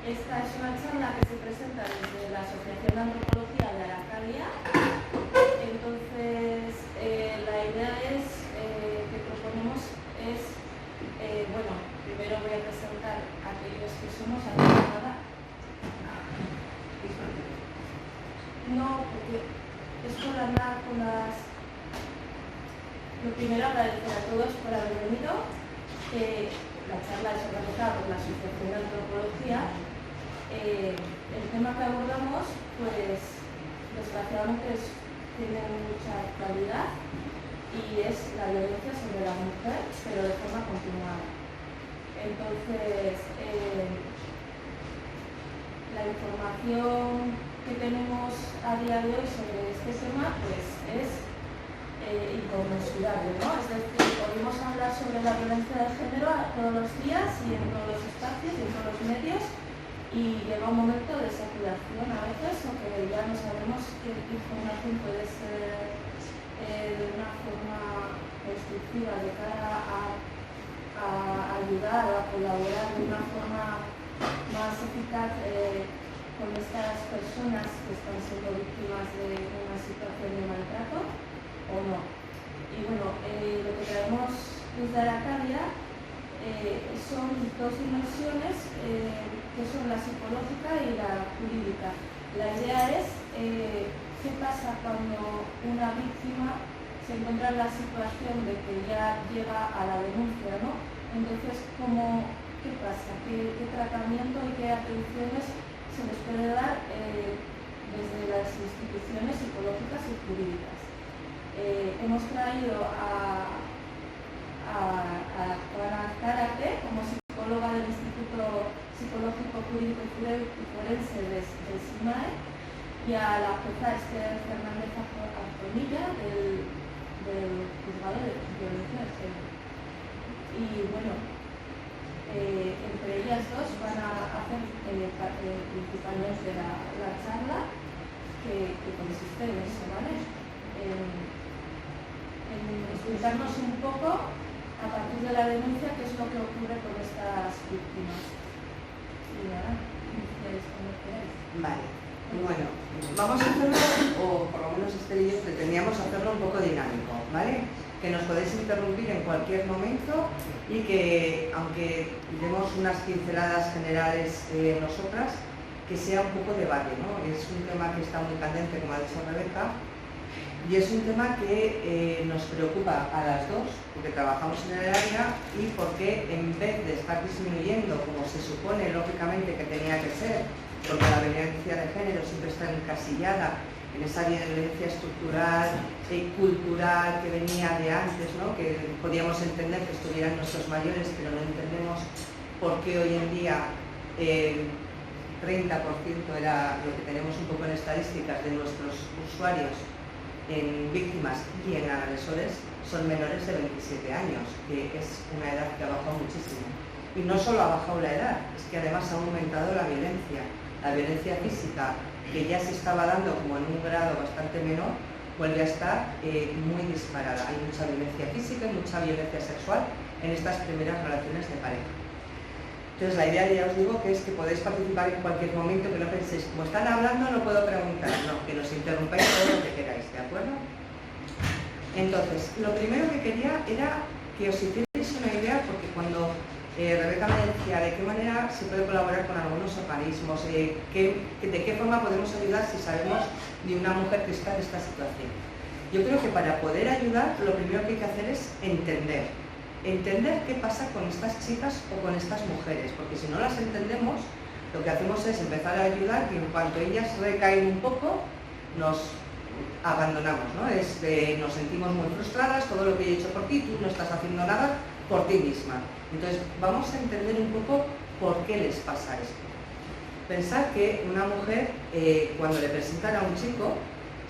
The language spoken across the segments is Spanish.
Esta es una charla que se presenta desde la Asociación de Antropología de Arcadia. Entonces, la idea es, que proponemos es, bueno, primero voy a presentar a aquellos que somos nada. No, porque es por hablar con las... Lo primero, agradecer a todos por haber venido. La charla es organizada por la Asociación de Antropología. El tema que abordamos, pues, desgraciadamente tiene mucha actualidad y es la violencia sobre la mujer, pero de forma continuada. Entonces, la información que tenemos a día de hoy sobre este tema, pues, es inconmensurable, ¿no? Es decir, podemos hablar sobre la violencia de género todos los días y en todos los espacios y en todos los medios, y llega un momento de saturación a veces, o que ya no sabemos qué información puede ser de una forma constructiva de cara a ayudar o a colaborar de una forma más eficaz con estas personas que están siendo víctimas de una situación de maltrato o no. Y bueno, lo que traemos desde Arcadia son dos dimensiones que son la psicológica y la jurídica. La idea es qué pasa cuando una víctima se encuentra en la situación de que ya llega a la denuncia, ¿no? Entonces, ¿qué pasa? ¿Qué tratamiento y qué atenciones se les puede dar desde las instituciones psicológicas y jurídicas? Hemos traído a Juana Zárate como psicóloga del Instituto Psicológico Jurídico y Forense del SIMAE, y a la jueza Esther Fernández Arconilla del Juzgado de Violencia de Género. Y bueno, entre ellas dos van a hacer principalmente la charla que consiste en eso, ¿vale? En explicarnos un poco a partir de la denuncia qué es lo que ocurre con estas víctimas. Y nada, iniciáis como queráis. Vale, bueno, vamos a hacerlo, o por lo menos Esther y yo pretendíamos hacerlo un poco dinámico, ¿vale? Que nos podéis interrumpir en cualquier momento y que, aunque demos unas pinceladas generales nosotras, que sea un poco debate, ¿no? Es un tema que está muy candente, como ha dicho Rebeca, y es un tema que nos preocupa a las dos, porque trabajamos en el área y porque en vez de estar disminuyendo, como se supone lógicamente que tenía que ser, porque la violencia de género siempre está encasillada en esa violencia estructural y cultural que venía de antes, ¿no? Que podíamos entender que estuvieran nuestros mayores, pero no entendemos por qué hoy en día 30% era lo que tenemos un poco en estadísticas de nuestros usuarios en víctimas y en agresores son menores de 27 años, que es una edad que ha bajado muchísimo. Y no solo ha bajado la edad, es que además ha aumentado la violencia física, que ya se estaba dando como en un grado bastante menor, vuelve a estar muy disparada. Hay mucha violencia física y mucha violencia sexual en estas primeras relaciones de pareja. Entonces la idea, ya os digo, que es que podéis participar en cualquier momento, que no penséis, como están hablando no puedo preguntar, no, que nos interrumpáis todo lo que queráis, ¿de acuerdo? Entonces, lo primero que quería era que os hicierais una idea, porque cuando Rebeca me decía de qué manera se puede colaborar con algunos organismos, de qué forma podemos ayudar si sabemos de una mujer que está en esta situación. Yo creo que para poder ayudar, lo primero que hay que hacer es entender qué pasa con estas chicas o con estas mujeres, porque si no las entendemos, lo que hacemos es empezar a ayudar y en cuanto ellas recaen un poco, nos abandonamos, ¿no? Nos sentimos muy frustradas, todo lo que he hecho por ti, tú no estás haciendo nada por ti misma. Entonces, vamos a entender un poco por qué les pasa esto. Pensar que una mujer, cuando le presentan a un chico,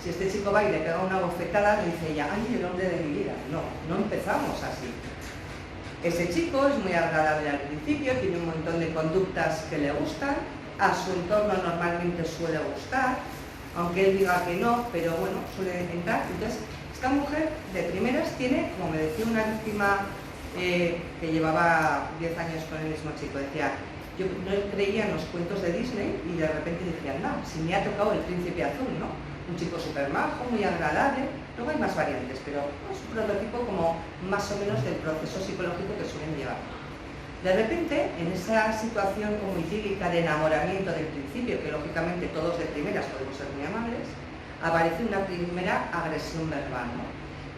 si este chico va y le pega una bofetada, dice ella, ¡ay, el hombre de mi vida! No empezamos así. Ese chico es muy agradable al principio, tiene un montón de conductas que le gustan, a su entorno normalmente suele gustar, aunque él diga que no, pero bueno, suele entrar. Entonces, esta mujer de primeras tiene, como me decía una víctima que llevaba 10 años con el mismo chico, decía, yo no creía en los cuentos de Disney y de repente decía, no, si me ha tocado el príncipe azul, ¿no? Un chico súper majo, muy agradable. Luego hay más variantes, pero es un prototipo como más o menos del proceso psicológico que suelen llevar. De repente, en esa situación como idílica de enamoramiento del principio, que lógicamente todos de primeras podemos ser muy amables, aparece una primera agresión verbal, ¿no?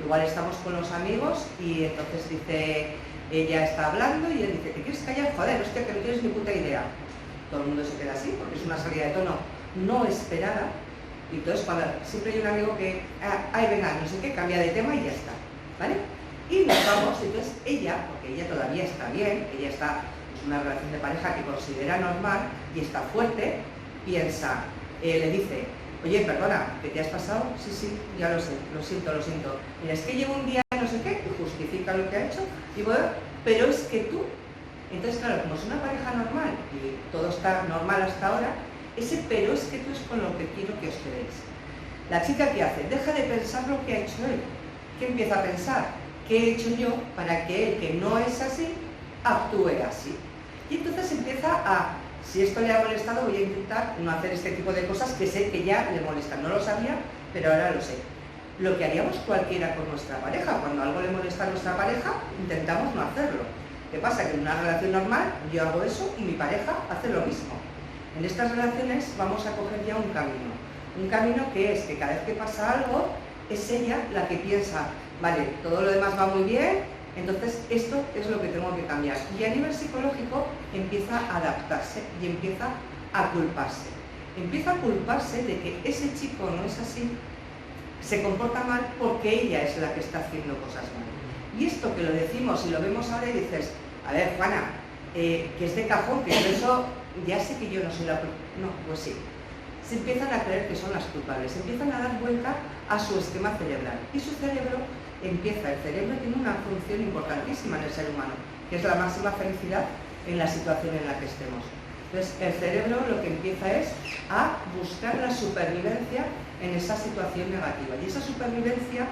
Igual estamos con los amigos y entonces dice, ella está hablando y él dice, ¿te quieres callar? Joder, hostia, que no tienes ni puta idea. Todo el mundo se queda así porque es una salida de tono no esperada. Y entonces cuando siempre hay un amigo que, ay, venga, no sé qué, cambia de tema y ya está, ¿vale? Y nos vamos, entonces ella, porque ella todavía está bien, ella está en una relación de pareja que considera normal y está fuerte, piensa, le dice, oye, perdona, ¿que te has pasado? Sí, sí, ya lo sé, lo siento. Mira, es que llevo un día no sé qué, y justifica lo que ha hecho, y bueno, pero es que tú. Entonces, claro, como es una pareja normal y todo está normal hasta ahora, ese pero es que tú es con lo que quiero que os quedéis. La chica, ¿qué hace? Deja de pensar lo que ha hecho él. ¿Qué empieza a pensar? ¿Qué he hecho yo para que él, que no es así, actúe así? Y entonces empieza a, si esto le ha molestado, voy a intentar no hacer este tipo de cosas que sé que ya le molestan. No lo sabía, pero ahora lo sé. Lo que haríamos cualquiera con nuestra pareja. Cuando algo le molesta a nuestra pareja, intentamos no hacerlo. ¿Qué pasa? Que en una relación normal yo hago eso y mi pareja hace lo mismo. En estas relaciones vamos a coger ya un camino que es que cada vez que pasa algo, es ella la que piensa, vale, todo lo demás va muy bien, entonces esto es lo que tengo que cambiar. Y a nivel psicológico empieza a adaptarse y empieza a culparse. Empieza a culparse de que ese chico no es así, se comporta mal porque ella es la que está haciendo cosas mal. Y esto que lo decimos y lo vemos ahora y dices, a ver, Juana, que es de cajón, que eso ya sé que yo no soy la culpable. No, pues sí. Se empiezan a creer que son las culpables, se empiezan a dar vuelta a su esquema cerebral. Y su cerebro el cerebro tiene una función importantísima en el ser humano, que es la máxima felicidad en la situación en la que estemos. Entonces, el cerebro lo que empieza es a buscar la supervivencia en esa situación negativa. Y esa supervivencia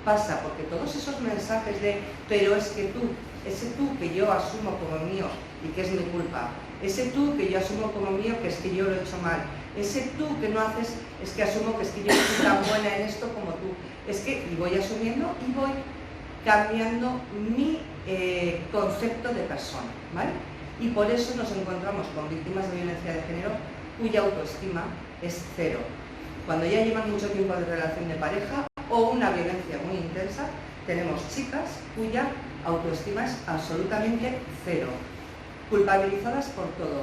pasa porque todos esos mensajes de pero es que tú, ese tú que yo asumo como mío y que es mi culpa, ese tú que yo asumo como mío que es que yo lo he hecho mal, ese tú que no haces es que asumo que es que yo no soy tan buena en esto como tú, es que, y voy asumiendo y voy cambiando mi concepto de persona, ¿vale? Y por eso nos encontramos con víctimas de violencia de género cuya autoestima es cero. Cuando ya llevan mucho tiempo de relación de pareja o una violencia muy intensa, tenemos chicas cuya autoestima es absolutamente cero, culpabilizadas por todo.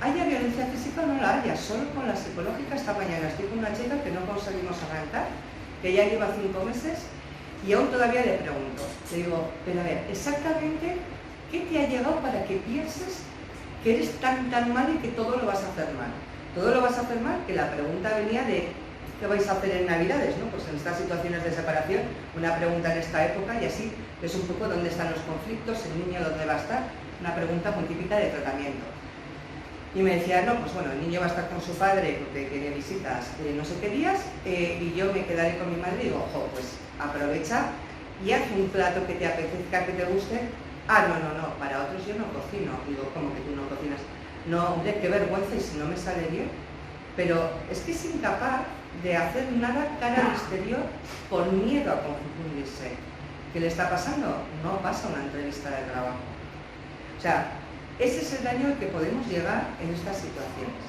Haya violencia física o no la haya, solo con la psicológica. Esta mañana estoy con una chica que no conseguimos arrancar, que ya lleva 5 meses y aún todavía le pregunto, le digo, pero a ver, exactamente ¿qué te ha llegado para que pienses que eres tan mal y que todo lo vas a hacer mal? Todo lo vas a hacer mal, que la pregunta venía de ¿qué vais a hacer en Navidades? ¿No? Pues en estas situaciones de separación, una pregunta en esta época y así es un poco dónde están los conflictos, el niño dónde va a estar, una pregunta muy típica de tratamiento. Y me decía, no, pues bueno, el niño va a estar con su padre porque tiene visitas no sé qué días y yo me quedaré con mi madre y digo, ojo, pues aprovecha y haz un plato que te apetezca, que te guste. Ah, no, para otros yo no cocino. Digo, ¿cómo que tú no cocinas? No, hombre, qué vergüenza y si no me sale bien. Pero es que es incapaz de hacer nada cara al exterior por miedo a confundirse. ¿Qué le está pasando? No pasa una entrevista de trabajo. O sea, ese es el daño al que podemos llegar en estas situaciones.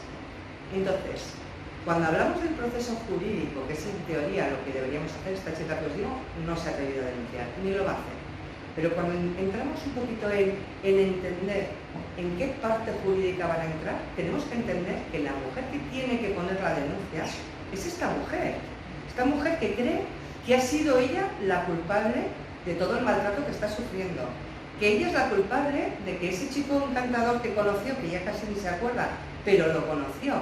Entonces, cuando hablamos del proceso jurídico, que es en teoría lo que deberíamos hacer, esta chica que os digo, no se ha atrevido a denunciar, ni lo va a hacer. Pero cuando entramos un poquito en entender en qué parte jurídica van a entrar, tenemos que entender que la mujer que tiene que poner la denuncia es esta mujer que cree que ha sido ella la culpable de todo el maltrato que está sufriendo, que ella es la culpable de que ese chico encantador que conoció, que ya casi ni se acuerda, pero lo conoció,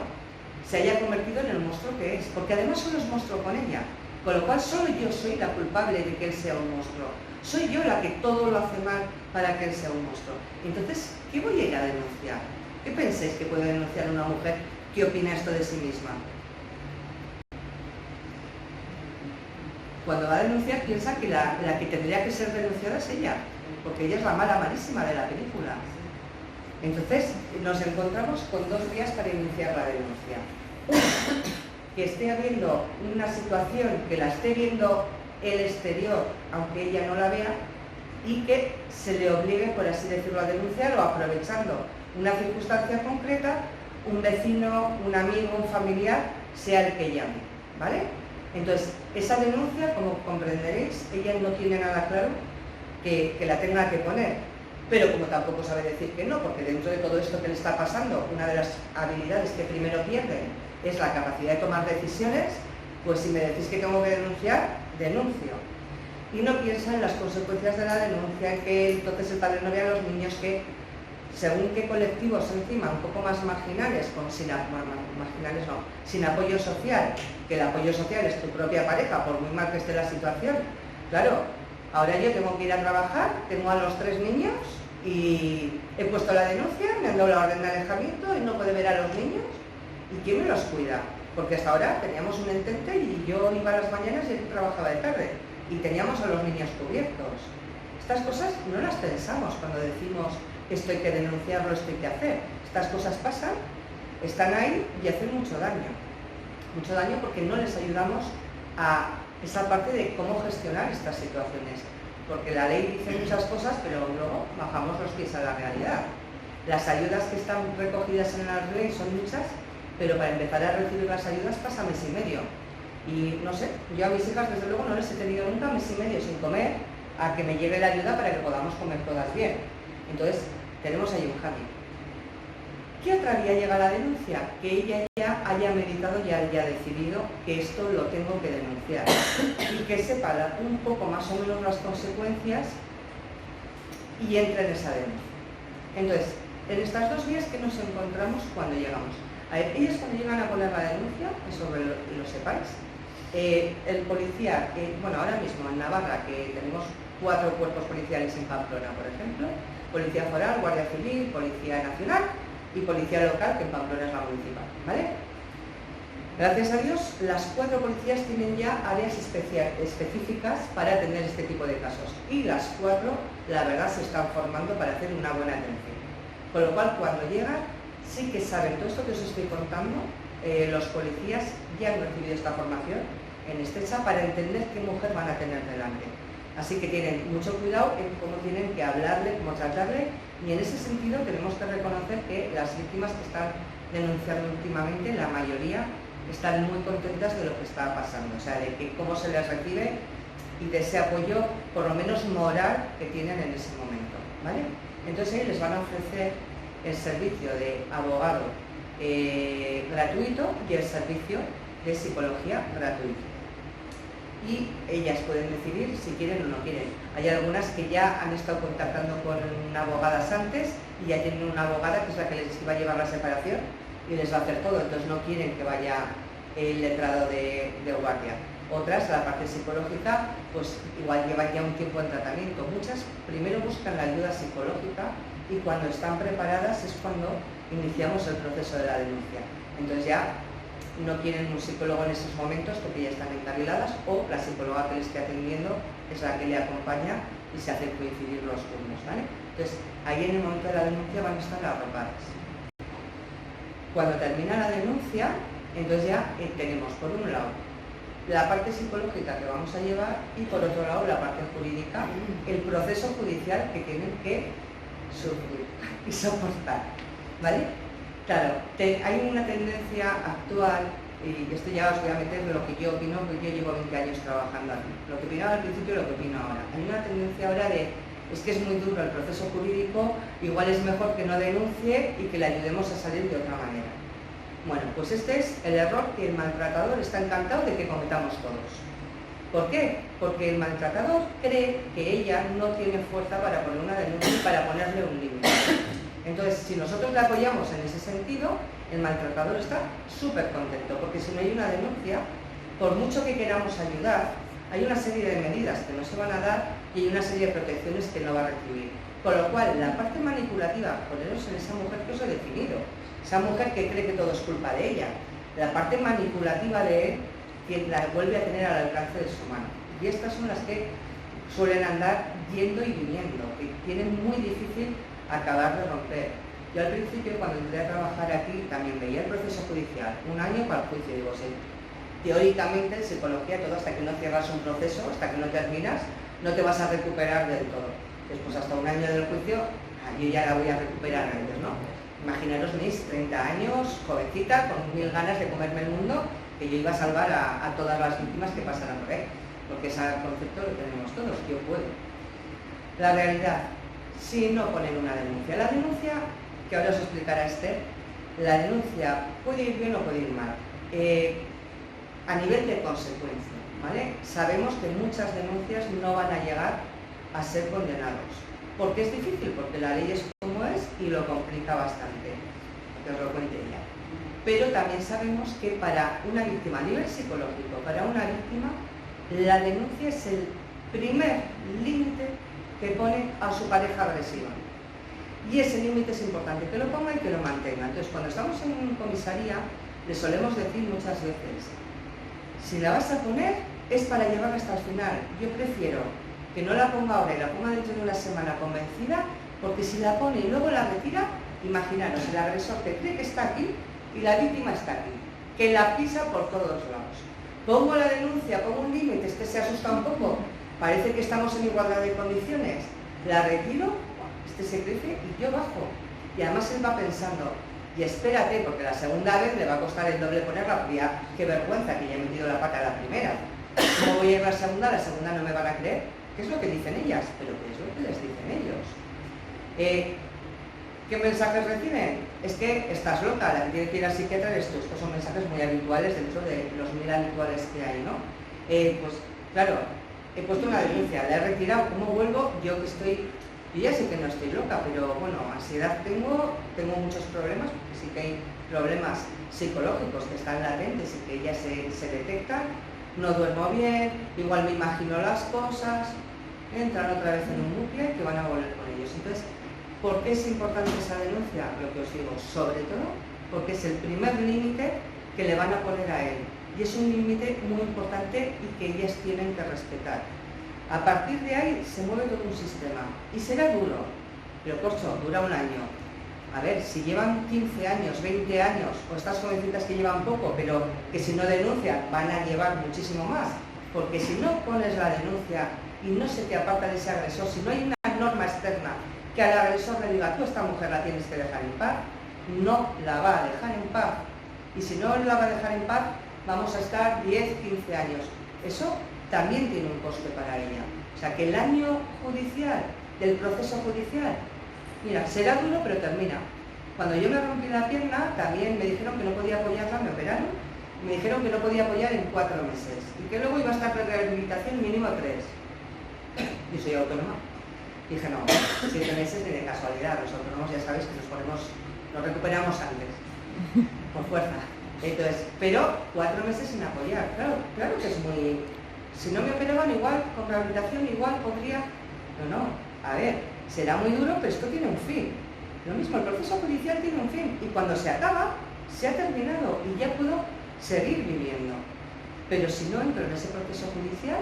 se haya convertido en el monstruo que es, porque además solo es monstruo con ella, con lo cual solo yo soy la culpable de que él sea un monstruo. Soy yo la que todo lo hace mal para que él sea un monstruo. Entonces, ¿qué voy a ir a denunciar? ¿Qué pensáis que puede denunciar una mujer que opina esto de sí misma? Cuando va a denunciar piensa que la que tendría que ser denunciada es ella, porque ella es la mala malísima de la película. Entonces nos encontramos con 2 días para iniciar la denuncia. Que esté habiendo una situación que la esté viendo el exterior, aunque ella no la vea, y que se le obligue, por así decirlo, a denunciar, o aprovechando una circunstancia concreta, un vecino, un amigo, un familiar, sea el que llame, ¿vale? Entonces, esa denuncia, como comprenderéis, ella no tiene nada claro que la tenga que poner, pero como tampoco sabe decir que no, porque dentro de todo esto que le está pasando, una de las habilidades que primero pierden es la capacidad de tomar decisiones, pues si me decís que tengo que denunciar, denuncio. Y no piensa en las consecuencias de la denuncia, en que entonces el padre no vea a los niños, que según qué colectivos encima un poco más marginales, sin apoyo social, que el apoyo social es tu propia pareja, por muy mal que esté la situación. Claro, ahora yo tengo que ir a trabajar, tengo a los 3 niños y he puesto la denuncia, me han dado la orden de alejamiento y no puede ver a los niños. ¿Y quién me los cuida? Porque hasta ahora teníamos un entente y yo iba a las mañanas y él trabajaba de tarde y teníamos a los niños cubiertos. Estas cosas no las pensamos cuando decimos esto hay que denunciarlo, esto hay que hacer. Estas cosas pasan, están ahí y hacen mucho daño. Mucho daño porque no les ayudamos a esa parte de cómo gestionar estas situaciones. Porque la ley dice muchas cosas, pero luego bajamos los pies a la realidad. Las ayudas que están recogidas en la ley son muchas, pero para empezar a recibir las ayudas pasa mes y medio. Y no sé, yo a mis hijas desde luego no les he tenido nunca mes y medio sin comer, a que me llegue la ayuda para que podamos comer todas bien. Entonces, tenemos ahí un jardín. ¿Qué otra vía llega la denuncia? Que ella ya haya meditado y haya decidido que esto lo tengo que denunciar y que sepa un poco más o menos las consecuencias y entre en esa denuncia. Entonces, en estas 2 vías que nos encontramos cuando llegamos. A ver, ellas cuando llegan a poner la denuncia, eso lo sepáis, el policía, bueno, ahora mismo en Navarra, que tenemos 4 cuerpos policiales en Pamplona, por ejemplo, Policía Foral, Guardia Civil, Policía Nacional y Policía Local, que en Pamplona es la municipal, ¿vale? Gracias a Dios, las 4 policías tienen ya áreas específicas para atender este tipo de casos y las 4, la verdad, se están formando para hacer una buena atención. Con lo cual, cuando llegan, sí que saben todo esto que os estoy contando. Los policías ya han recibido esta formación en Estecha para entender qué mujer van a tener delante. Así que tienen mucho cuidado en cómo tienen que hablarle, cómo tratarle, y en ese sentido tenemos que reconocer que las víctimas que están denunciando últimamente, la mayoría están muy contentas de lo que está pasando, o sea, de que cómo se les recibe y de ese apoyo, por lo menos moral, que tienen en ese momento, ¿vale? Entonces ahí les van a ofrecer el servicio de abogado gratuito y el servicio de psicología gratuito. Y ellas pueden decidir si quieren o no quieren. Hay algunas que ya han estado contactando con abogadas antes y ya tienen una abogada que es la que les iba a llevar la separación y les va a hacer todo, entonces no quieren que vaya el letrado de guardia. Otras, la parte psicológica, pues igual llevan ya un tiempo en tratamiento. Muchas primero buscan la ayuda psicológica y cuando están preparadas es cuando iniciamos el proceso de la denuncia. Entonces ya no quieren un psicólogo en esos momentos porque ya están encarriladas, o la psicóloga que les esté atendiendo es la que le acompaña y se hace coincidir los turnos, ¿vale? Entonces ahí en el momento de la denuncia van a estar arropadas. Cuando termina la denuncia, entonces ya tenemos por un lado la parte psicológica que vamos a llevar y por otro lado la parte jurídica, el proceso judicial que tienen que sufrir y soportar, ¿vale? Claro, hay una tendencia actual, y esto ya os voy a meter de lo que yo opino, porque yo llevo 20 años trabajando aquí. Lo que opinaba al principio y lo que opino ahora. Hay una tendencia ahora de, es que es muy duro el proceso jurídico, igual es mejor que no denuncie y que le ayudemos a salir de otra manera. Bueno, pues este es el error que el maltratador está encantado de que cometamos todos. ¿Por qué? Porque el maltratador cree que ella no tiene fuerza para poner una denuncia y para ponerle un límite. Entonces, si nosotros le apoyamos en ese sentido, el maltratador está súper contento, porque si no hay una denuncia, por mucho que queramos ayudar, hay una serie de medidas que no se van a dar y hay una serie de protecciones que no va a recibir. Con lo cual, la parte manipulativa, poneros en esa mujer que os he definido, esa mujer que cree que todo es culpa de ella, la parte manipulativa de él, que la vuelve a tener al alcance de su mano. Y estas son las que suelen andar yendo y viniendo, que tienen muy difícil acabar de romper. Yo al principio, cuando entré a trabajar aquí, también veía el proceso judicial, 1 año para el juicio, digo, sí. Teóricamente, en psicología, todo hasta que no cierras un proceso, hasta que no terminas, no te vas a recuperar del todo. Después, hasta 1 año del juicio, yo ya la voy a recuperar antes, ¿no? Imaginaros mis 30 años, jovencita, con 1000 ganas de comerme el mundo, que yo iba a salvar a todas las víctimas que pasaran por ahí, porque ese concepto lo tenemos todos, yo puedo. La realidad, si no ponen una denuncia. La denuncia, que ahora os explicará Esther, la denuncia puede ir bien o puede ir mal. A nivel de consecuencia, ¿vale? Sabemos que muchas denuncias no van a llegar a ser condenados. ¿Por qué es difícil? Porque la ley es como es y lo complica bastante, que os lo cuente ella. Pero también sabemos que para una víctima, a nivel psicológico, para una víctima, la denuncia es el primer límite que pone a su pareja agresiva. Y ese límite es importante que lo ponga y que lo mantenga. Entonces, cuando estamos en comisaría, le solemos decir muchas veces, si la vas a poner, es para llevarla hasta el final. Yo prefiero que no la ponga ahora y la ponga dentro de una semana convencida, porque si la pone y luego la retira, imaginaros, el agresor que cree que está aquí y la víctima está aquí, que la pisa por todos lados. Pongo la denuncia, pongo un límite, este se asusta un poco, parece que estamos en igualdad de condiciones, la retiro, este se crece y yo bajo. Y además él va pensando, y espérate, porque la segunda vez le va a costar el doble ponerla, porque ya, qué vergüenza que ya he metido la pata a la primera. ¿Cómo voy a ir a la segunda no me van a creer? ¿Qué es lo que dicen ellas? Pero ¿qué es lo que les dicen ellos? ¿Qué mensajes reciben? Es que estás loca, la que tiene que ir al psiquiatra eres tú. Estos son mensajes muy habituales dentro de los 1000 habituales que hay, ¿no? Pues claro, he puesto una denuncia, la he retirado, ¿cómo vuelvo? Yo ya sé que no estoy loca, pero bueno, ansiedad tengo muchos problemas, porque sí que hay problemas psicológicos que están latentes y que ya se detectan, no duermo bien, igual me imagino las cosas, entran otra vez en un bucle que van a volver con ellos. Entonces, ¿por qué es importante esa denuncia? Lo que os digo, sobre todo porque es el primer límite que le van a poner a él. Y es un límite muy importante y que ellas tienen que respetar. A partir de ahí se mueve todo un sistema. Y será duro, pero corcho, dura 1 año. A ver, si llevan 15 años, 20 años, o estas jovencitas que llevan poco, pero que si no denuncian van a llevar muchísimo más. Porque si no pones la denuncia y no se te aparta de ese agresor, si no hay una norma externa que al agresor le diga, tú esta mujer la tienes que dejar en paz, no la va a dejar en paz. Y si no la va a dejar en paz, vamos a estar 10, 15 años. Eso también tiene un coste para ella. O sea, que el año judicial, del proceso judicial, mira, será duro, pero termina. Cuando yo me rompí la pierna, también me dijeron que no podía apoyarla, me operaron, me dijeron que no podía apoyar en 4 meses y que luego iba a estar de rehabilitación mínimo 3. Yo soy autónoma. Dije, no, 7 meses ni de casualidad. Los autónomos ya sabéis que nos recuperamos antes, por fuerza. Entonces, pero 4 meses sin apoyar. Claro que es muy... Si no me operaban igual, con rehabilitación igual podría... No, a ver, será muy duro, pero esto tiene un fin. Lo mismo, el proceso judicial tiene un fin. Y cuando se acaba, se ha terminado y ya puedo seguir viviendo. Pero si no entro en ese proceso judicial,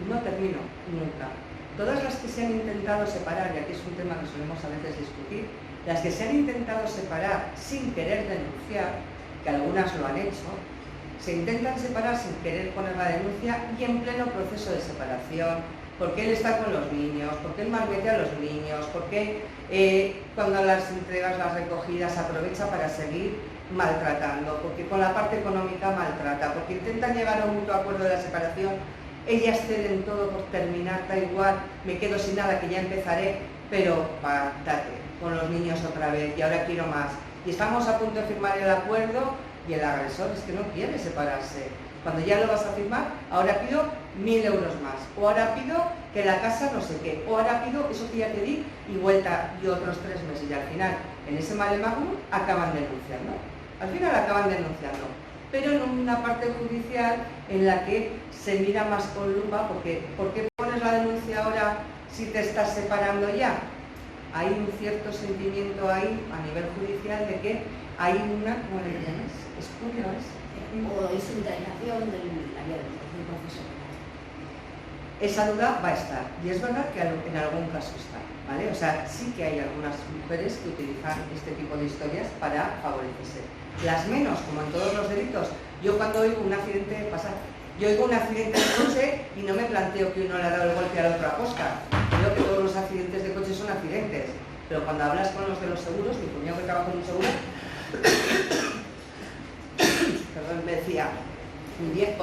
no termino nunca. Todas las que se han intentado separar, y aquí es un tema que solemos a veces discutir, las que se han intentado separar sin querer denunciar, que algunas lo han hecho, se intentan separar sin querer poner la denuncia y en pleno proceso de separación, porque él está con los niños, porque él malmete a los niños, porque cuando las entregas, las recogidas, aprovecha para seguir maltratando, porque con la parte económica maltrata, porque intentan llegar a un mutuo acuerdo de la separación, ellas ceden todo por terminar, da igual, me quedo sin nada que ya empezaré, pero pártate con los niños otra vez y ahora quiero más. Y estamos a punto de firmar el acuerdo y el agresor es que no quiere separarse. Cuando ya lo vas a firmar, ahora pido 1000 euros más, o ahora pido que la casa no sé qué, o ahora pido eso que ya te di y vuelta y otros 3 meses. Y al final, en ese mare magnum, acaban denunciando. Al final acaban denunciando, pero en una parte judicial en la que se mira más con lupa, porque ¿por qué pones la denuncia ahora si te estás separando ya? Hay un cierto sentimiento ahí a nivel judicial de que hay una, ¿cómo le llamas? ¿Escurio es? O es indagación del proceso. esa duda va a estar. Y es verdad que en algún caso está, ¿vale? O sea, sí que hay algunas mujeres que utilizan este tipo de historias para favorecerse. Las menos, como en todos los delitos. Yo cuando oigo un accidente pasar, yo oigo un accidente de coche y no me planteo que uno le ha dado el golpe al otro a posta. Creo que todos los accidentes de coche son accidentes. Pero cuando hablas con los de los seguros, mi cuñado que trabaja en un seguro, perdón, me decía un 10%,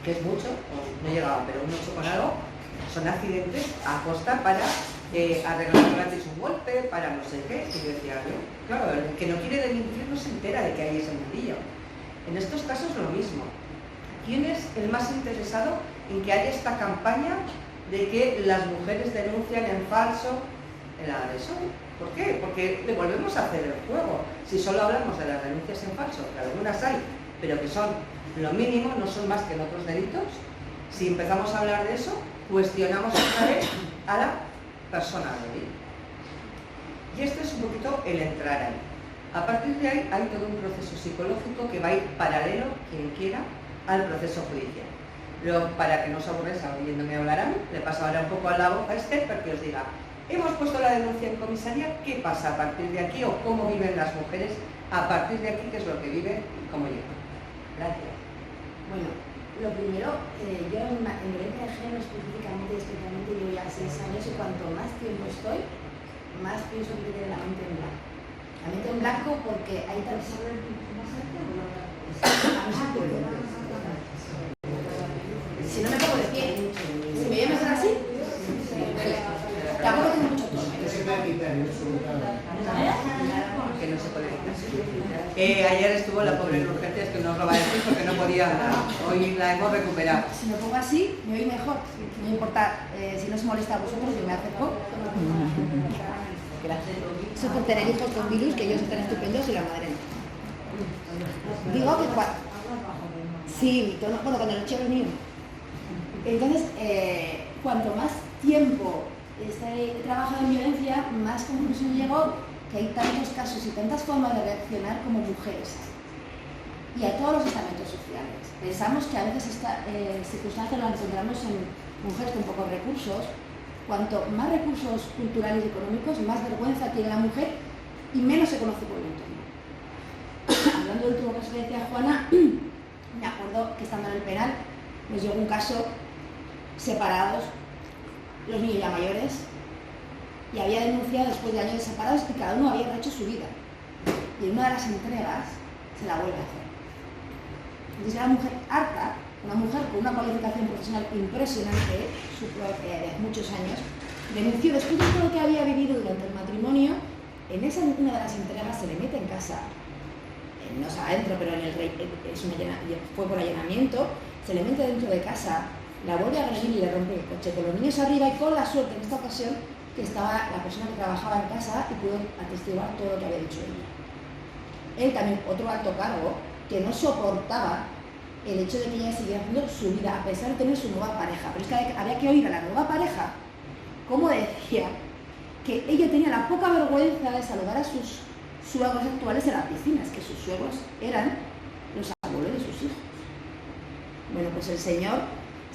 que es mucho, no llegaba, pero un 8 con algo, son accidentes a costa para arreglar gratis un golpe, para no sé qué. Y yo decía, claro, el que no quiere denunciar no se entera de que hay ese mundillo. En estos casos lo mismo. ¿Quién es el más interesado en que haya esta campaña de que las mujeres denuncian en falso el agresor? ¿Por qué? Porque le volvemos a hacer el juego. Si solo hablamos de las denuncias en falso, que algunas hay, pero que son lo mínimo, no son más que en otros delitos, si empezamos a hablar de eso, cuestionamos otra vez a la persona débil. Y este es un poquito el entrar ahí. A partir de ahí hay todo un proceso psicológico que va a ir paralelo, quien quiera, al proceso judicial. Luego, para que no os aburráis oyéndome hablar a mí, le paso ahora un poco a la voz a Esther para que os diga, hemos puesto la denuncia en comisaría, ¿qué pasa a partir de aquí o cómo viven las mujeres a partir de aquí, qué es lo que viven y cómo llegan? Gracias. Bueno, lo primero, yo en violencia de género especialmente llevo ya 6 años y cuanto más tiempo estoy, más pienso que tiene la mente en blanco. La mente en blanco porque hay tal... Si no me pongo de pie, si me voy a meter así, tampoco tengo mucho tono. Que no se puede quitar. Ayer estuvo la pobre en urgencias, que no os lo va a decir porque no podía hablar. Hoy la hemos recuperado. Si me pongo así, me oí mejor. No importa, si no os molesta a vosotros, yo me acerco. Eso por tener hijos con virus, que ellos están estupendos y la madre no. Digo que sí, bueno, cuando lo eché los niños. Entonces, cuanto más tiempo he trabajado en violencia, más conclusión llego que hay tantos casos y tantas formas de reaccionar como mujeres hay. Y a todos los estamentos sociales. Pensamos que a veces estas circunstancias las encontramos en mujeres con pocos recursos. Cuanto más recursos culturales y económicos, más vergüenza tiene la mujer y menos se conoce por el entorno. Hablando del último caso que decía Juana, me acuerdo que estando en el penal nos llegó un caso separados, los niños ya mayores, y había denunciado después de años de separados que cada uno había rehecho su vida. Y en una de las entregas se la vuelve a hacer. Entonces era una mujer harta, una mujer con una cualificación profesional impresionante, de muchos años, denunció después de todo lo que había vivido durante el matrimonio. En una de las entregas se le mete en casa, no sé adentro, pero fue por allanamiento, se le mete dentro de casa, la vuelve a agredir y le rompe el coche, con los niños arriba y con la suerte en esta ocasión que estaba la persona que trabajaba en casa y pudo atestiguar todo lo que había dicho ella. Él también, otro alto cargo, que no soportaba el hecho de que ella siguiera haciendo su vida a pesar de tener su nueva pareja. Pero es que había que oír a la nueva pareja cómo decía que ella tenía la poca vergüenza de saludar a sus suegros actuales en las piscinas, que sus suegros eran los abuelos de sus hijos. Bueno, pues el señor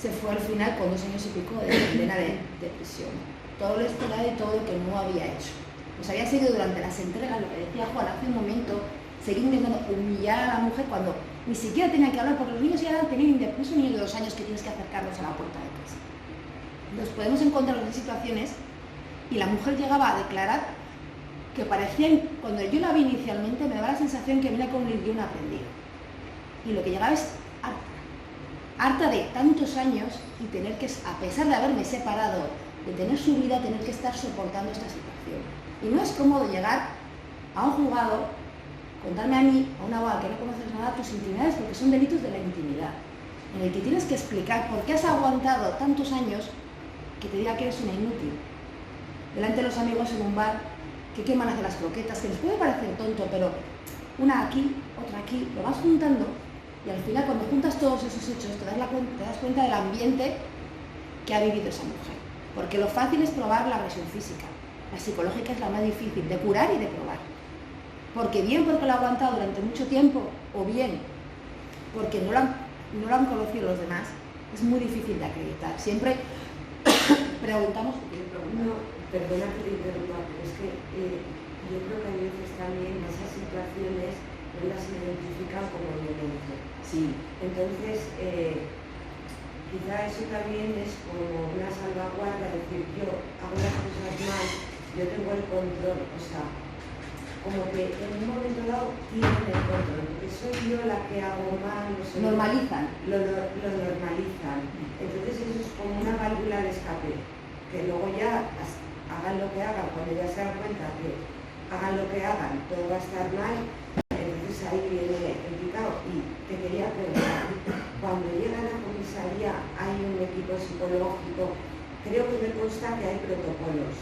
se fue al final con 2 años y pico de condena de prisión. Todo lo esperado y todo lo que no había hecho. Pues había seguido durante las entregas, lo que decía Juan hace un momento, seguir intentando humillar a la mujer cuando ni siquiera tenía que hablar, porque los niños ya tenían indefenso, niños de 2 años que tienes que acercarlos a la puerta de casa. Entonces podemos encontrar otras situaciones y la mujer llegaba a declarar que parecía, cuando yo la vi inicialmente, me daba la sensación que venía con un idioma aprendido. Y lo que llegaba es harta de tantos años y tener que, a pesar de haberme separado, de tener su vida, tener que estar soportando esta situación. Y no es cómodo llegar a un juzgado, contarme a mí, a una abogada que no conoces nada, tus intimidades, porque son delitos de la intimidad, en el que tienes que explicar por qué has aguantado tantos años que te diga que eres una inútil. Delante de los amigos en un bar, que queman hacer las croquetas, que les puede parecer tonto, pero una aquí, otra aquí, lo vas juntando y al final cuando juntas todos esos hechos te das cuenta del ambiente que ha vivido esa mujer. Porque lo fácil es probar la agresión física, la psicológica es la más difícil de curar y de probar. Porque bien porque lo ha aguantado durante mucho tiempo, o bien porque no lo han conocido los demás, Es muy difícil de acreditar. Siempre preguntamos. No, perdona que te interrumpa, pero es que yo creo que a veces también esas situaciones no las identifican como violencia. Sí. Entonces, quizá eso también es como una salvaguarda, decir, yo hago las cosas mal, yo tengo el control, o sea, como que en un momento dado tienen el control, porque soy yo la que hago mal, no sé. Normalizan. Lo normalizan. Entonces eso es como una válvula de escape, que luego ya hagan lo que hagan, cuando ya se dan cuenta que hagan lo que hagan, todo va a estar mal, entonces ahí viene el picado. Y te quería preguntar, cuando llegan a la comisaría hay un equipo psicológico, creo que me consta que hay protocolos.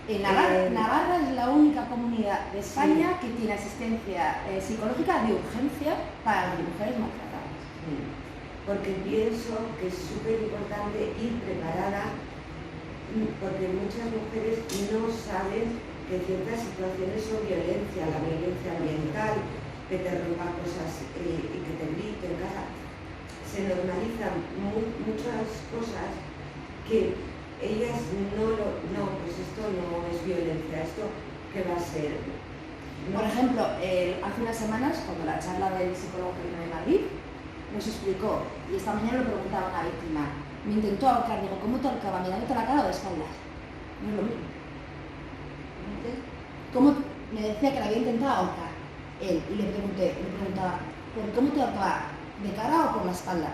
En Navarra es la única comunidad de España que tiene asistencia psicológica de urgencia para las mujeres maltratadas. Sí. Porque pienso que es súper importante ir preparada, porque muchas mujeres no saben que ciertas situaciones son violencia, la violencia ambiental, que te rompan cosas y que te griten, se normalizan muchas cosas que ellas pues esto no es violencia, esto ¿qué va a ser? Por ejemplo, hace unas semanas, cuando la charla del psicólogo que vino de Madrid, nos explicó, y esta mañana lo preguntaba una víctima, me intentó ahorcar, digo, ¿cómo te ahorcaba? ¿Mirándote la cara o de espaldas? No es lo mismo. ¿Cómo? Me decía que la había intentado ahorcar él, y le preguntaba, ¿por cómo te ahorcaba? ¿De cara o por la espalda?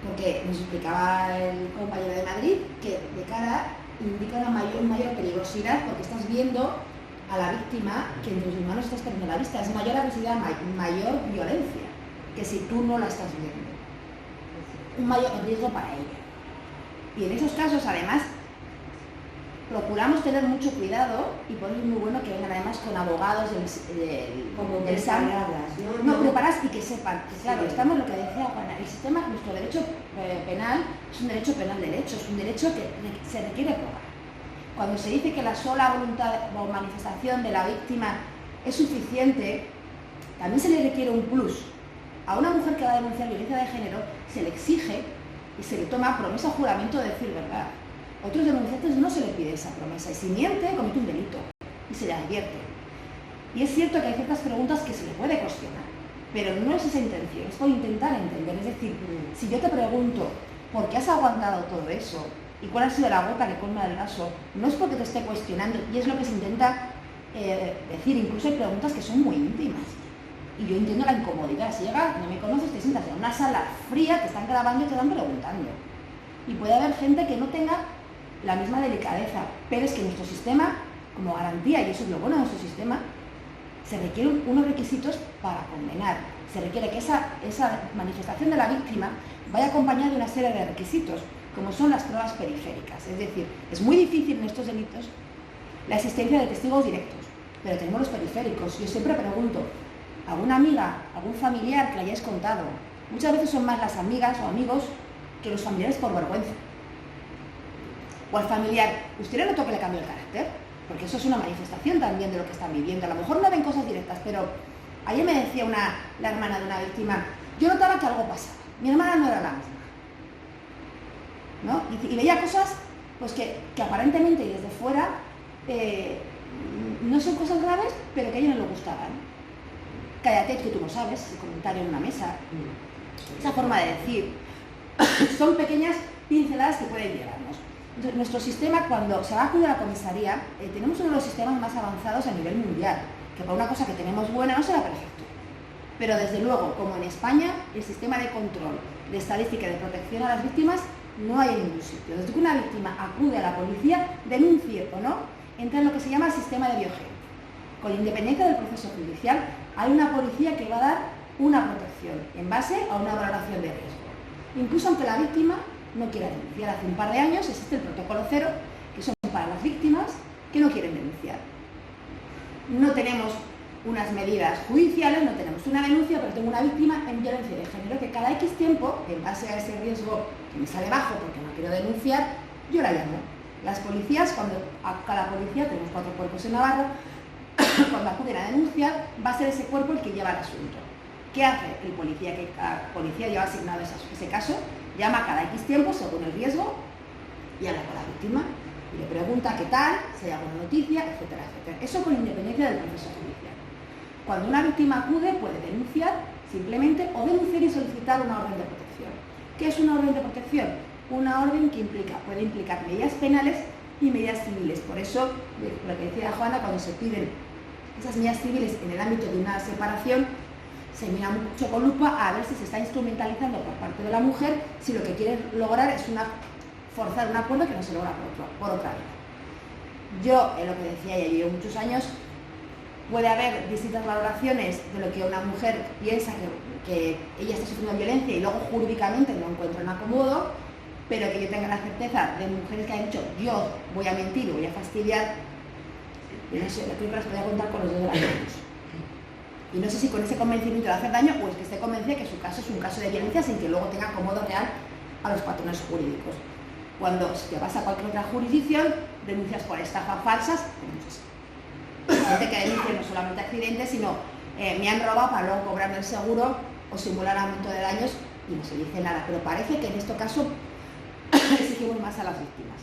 Porque nos explicaba el compañero de Madrid que de cara indica una mayor peligrosidad, porque estás viendo a la víctima que en tus manos estás perdiendo la vista. Es mayor agresividad, mayor violencia que si tú no la estás viendo. Un mayor riesgo para ella. Y en esos casos, además, procuramos tener mucho cuidado, y por eso es muy bueno que vengan además con abogados del preparadas, no, preparadas y que sepan. Que, claro, sí. Estamos lo que decía Juana, el sistema, nuestro derecho penal es un derecho penal derecho, es un derecho que se requiere probar. Cuando se dice que la sola voluntad o manifestación de la víctima es suficiente, también se le requiere un plus. A una mujer que va a denunciar violencia de género se le exige y se le toma promesa o juramento de decir verdad. A otros denunciantes no se le pide esa promesa, y si miente, comete un delito y se le advierte. Y es cierto que hay ciertas preguntas que se le puede cuestionar, pero no es esa intención, es por intentar entender. Es decir, si yo te pregunto por qué has aguantado todo eso y cuál ha sido la gota que colma el vaso, no es porque te esté cuestionando, y es lo que se intenta decir. Incluso hay preguntas que son muy íntimas. Y yo entiendo la incomodidad. Si llegas, no me conoces, te sientas en una sala fría, te están grabando y te están preguntando. Y puede haber gente que no tenga la misma delicadeza, pero es que nuestro sistema, como garantía, y eso es lo bueno de nuestro sistema, se requieren unos requisitos para condenar. Se requiere que esa manifestación de la víctima vaya acompañada de una serie de requisitos, como son las pruebas periféricas. Es decir, es muy difícil en estos delitos la existencia de testigos directos, pero tenemos los periféricos. Yo siempre pregunto, ¿alguna amiga, algún familiar que le hayáis contado? Muchas veces son más las amigas o amigos que los familiares por vergüenza. O al familiar, ¿usted le notó que le cambió el carácter? Porque eso es una manifestación también de lo que están viviendo. A lo mejor no ven cosas directas, pero ayer me decía la hermana de una víctima, yo notaba que algo pasaba. Mi hermana no era la misma, ¿no? Y veía cosas pues que aparentemente y desde fuera no son cosas graves, pero que a ella no le gustaban. Cállate, que tú no sabes, ese comentario en una mesa, esa forma de decir, son pequeñas pinceladas que pueden llegarnos. Entonces, nuestro sistema, cuando se va a acudir a la comisaría, tenemos uno de los sistemas más avanzados a nivel mundial, que para una cosa que tenemos buena no será perfecto. Pero desde luego, como en España, el sistema de control, de estadística y de protección a las víctimas no hay en ningún sitio. Desde que una víctima acude a la policía, denuncie o no, entra en lo que se llama el sistema de biogen. Con independencia del proceso judicial, hay una policía que va a dar una protección en base a una valoración de riesgo. Incluso aunque la víctima no quiera denunciar. Hace un par de años existe el protocolo 0, que son para las víctimas que no quieren denunciar. No tenemos unas medidas judiciales, no tenemos una denuncia, pero tengo una víctima en violencia de género que cada X tiempo, en base a ese riesgo que me sale bajo porque no quiero denunciar, yo la llamo. Las policías, cuando a cada policía, tenemos 4 cuerpos en Navarra, cuando acuden a denunciar, va a ser ese cuerpo el que lleva el asunto. ¿Qué hace el policía? Que cada policía lleva asignado ese caso, llama cada X tiempo según el riesgo y habla con la víctima y le pregunta qué tal, si hay alguna noticia, etcétera, etcétera. Eso con independencia del proceso judicial. Cuando una víctima acude puede denunciar simplemente o denunciar y solicitar una orden de protección. ¿Qué es una orden de protección? Una orden que puede implicar medidas penales y medidas civiles. Por eso, lo que decía Juana, cuando se piden esas medidas civiles en el ámbito de una separación, se mira mucho con lupa a ver si se está instrumentalizando por parte de la mujer, si lo que quiere lograr es forzar un acuerdo que no se logra por otra vía. Yo, en lo que decía, ya llevo muchos años, puede haber distintas valoraciones de lo que una mujer piensa que ella está sufriendo violencia y luego jurídicamente no encuentra un acomodo, pero que yo tenga la certeza de mujeres que han dicho yo voy a mentir, voy a fastidiar, yo no sé, yo creo que las podría contar con los dedos de las manos. Y no sé si con ese convencimiento de hacer daño o es que esté convencida que su caso es un caso de violencia sin que luego tenga acomodo real a los patrones jurídicos. Cuando si te vas a cualquier otra jurisdicción, denuncias por estafa falsas, gente que denuncia no solamente accidentes, sino me han robado para luego cobrarme el seguro o simular aumento de daños y no se dice nada. Pero parece que en este caso exigimos más a las víctimas.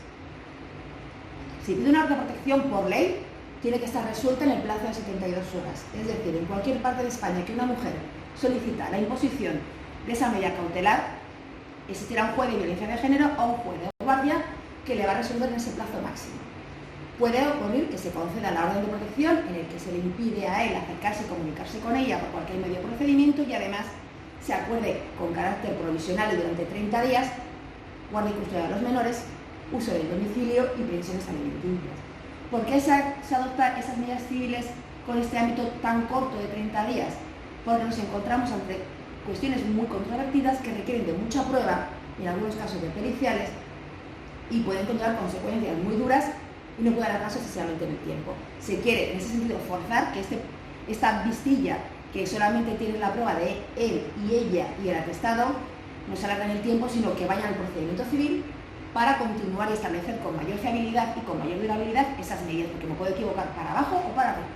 Si pide una orden de protección por ley, tiene que estar resuelta en el plazo de 72 horas. Es decir, en cualquier parte de España que una mujer solicita la imposición de esa medida cautelar, existirá un juez de violencia de género o un juez de guardia que le va a resolver en ese plazo máximo. Puede ocurrir que se conceda la orden de protección en el que se le impide a él acercarse y comunicarse con ella por cualquier medio de procedimiento y además se acuerde con carácter provisional y durante 30 días guardia y custodia de los menores, uso del domicilio y pensiones alimenticias. ¿Por qué se adoptan esas medidas civiles con este ámbito tan corto de 30 días? Porque nos encontramos ante cuestiones muy controvertidas que requieren de mucha prueba, en algunos casos de periciales, y pueden conllevar consecuencias muy duras y no puede alargarse excesivamente en el tiempo. Se quiere, en ese sentido, forzar que esta vistilla, que solamente tiene la prueba de él y ella y el atestado, no se alarga en el tiempo, sino que vaya al procedimiento civil para continuar y establecer con mayor fiabilidad y con mayor durabilidad esas medidas, porque me puedo equivocar para abajo o para arriba.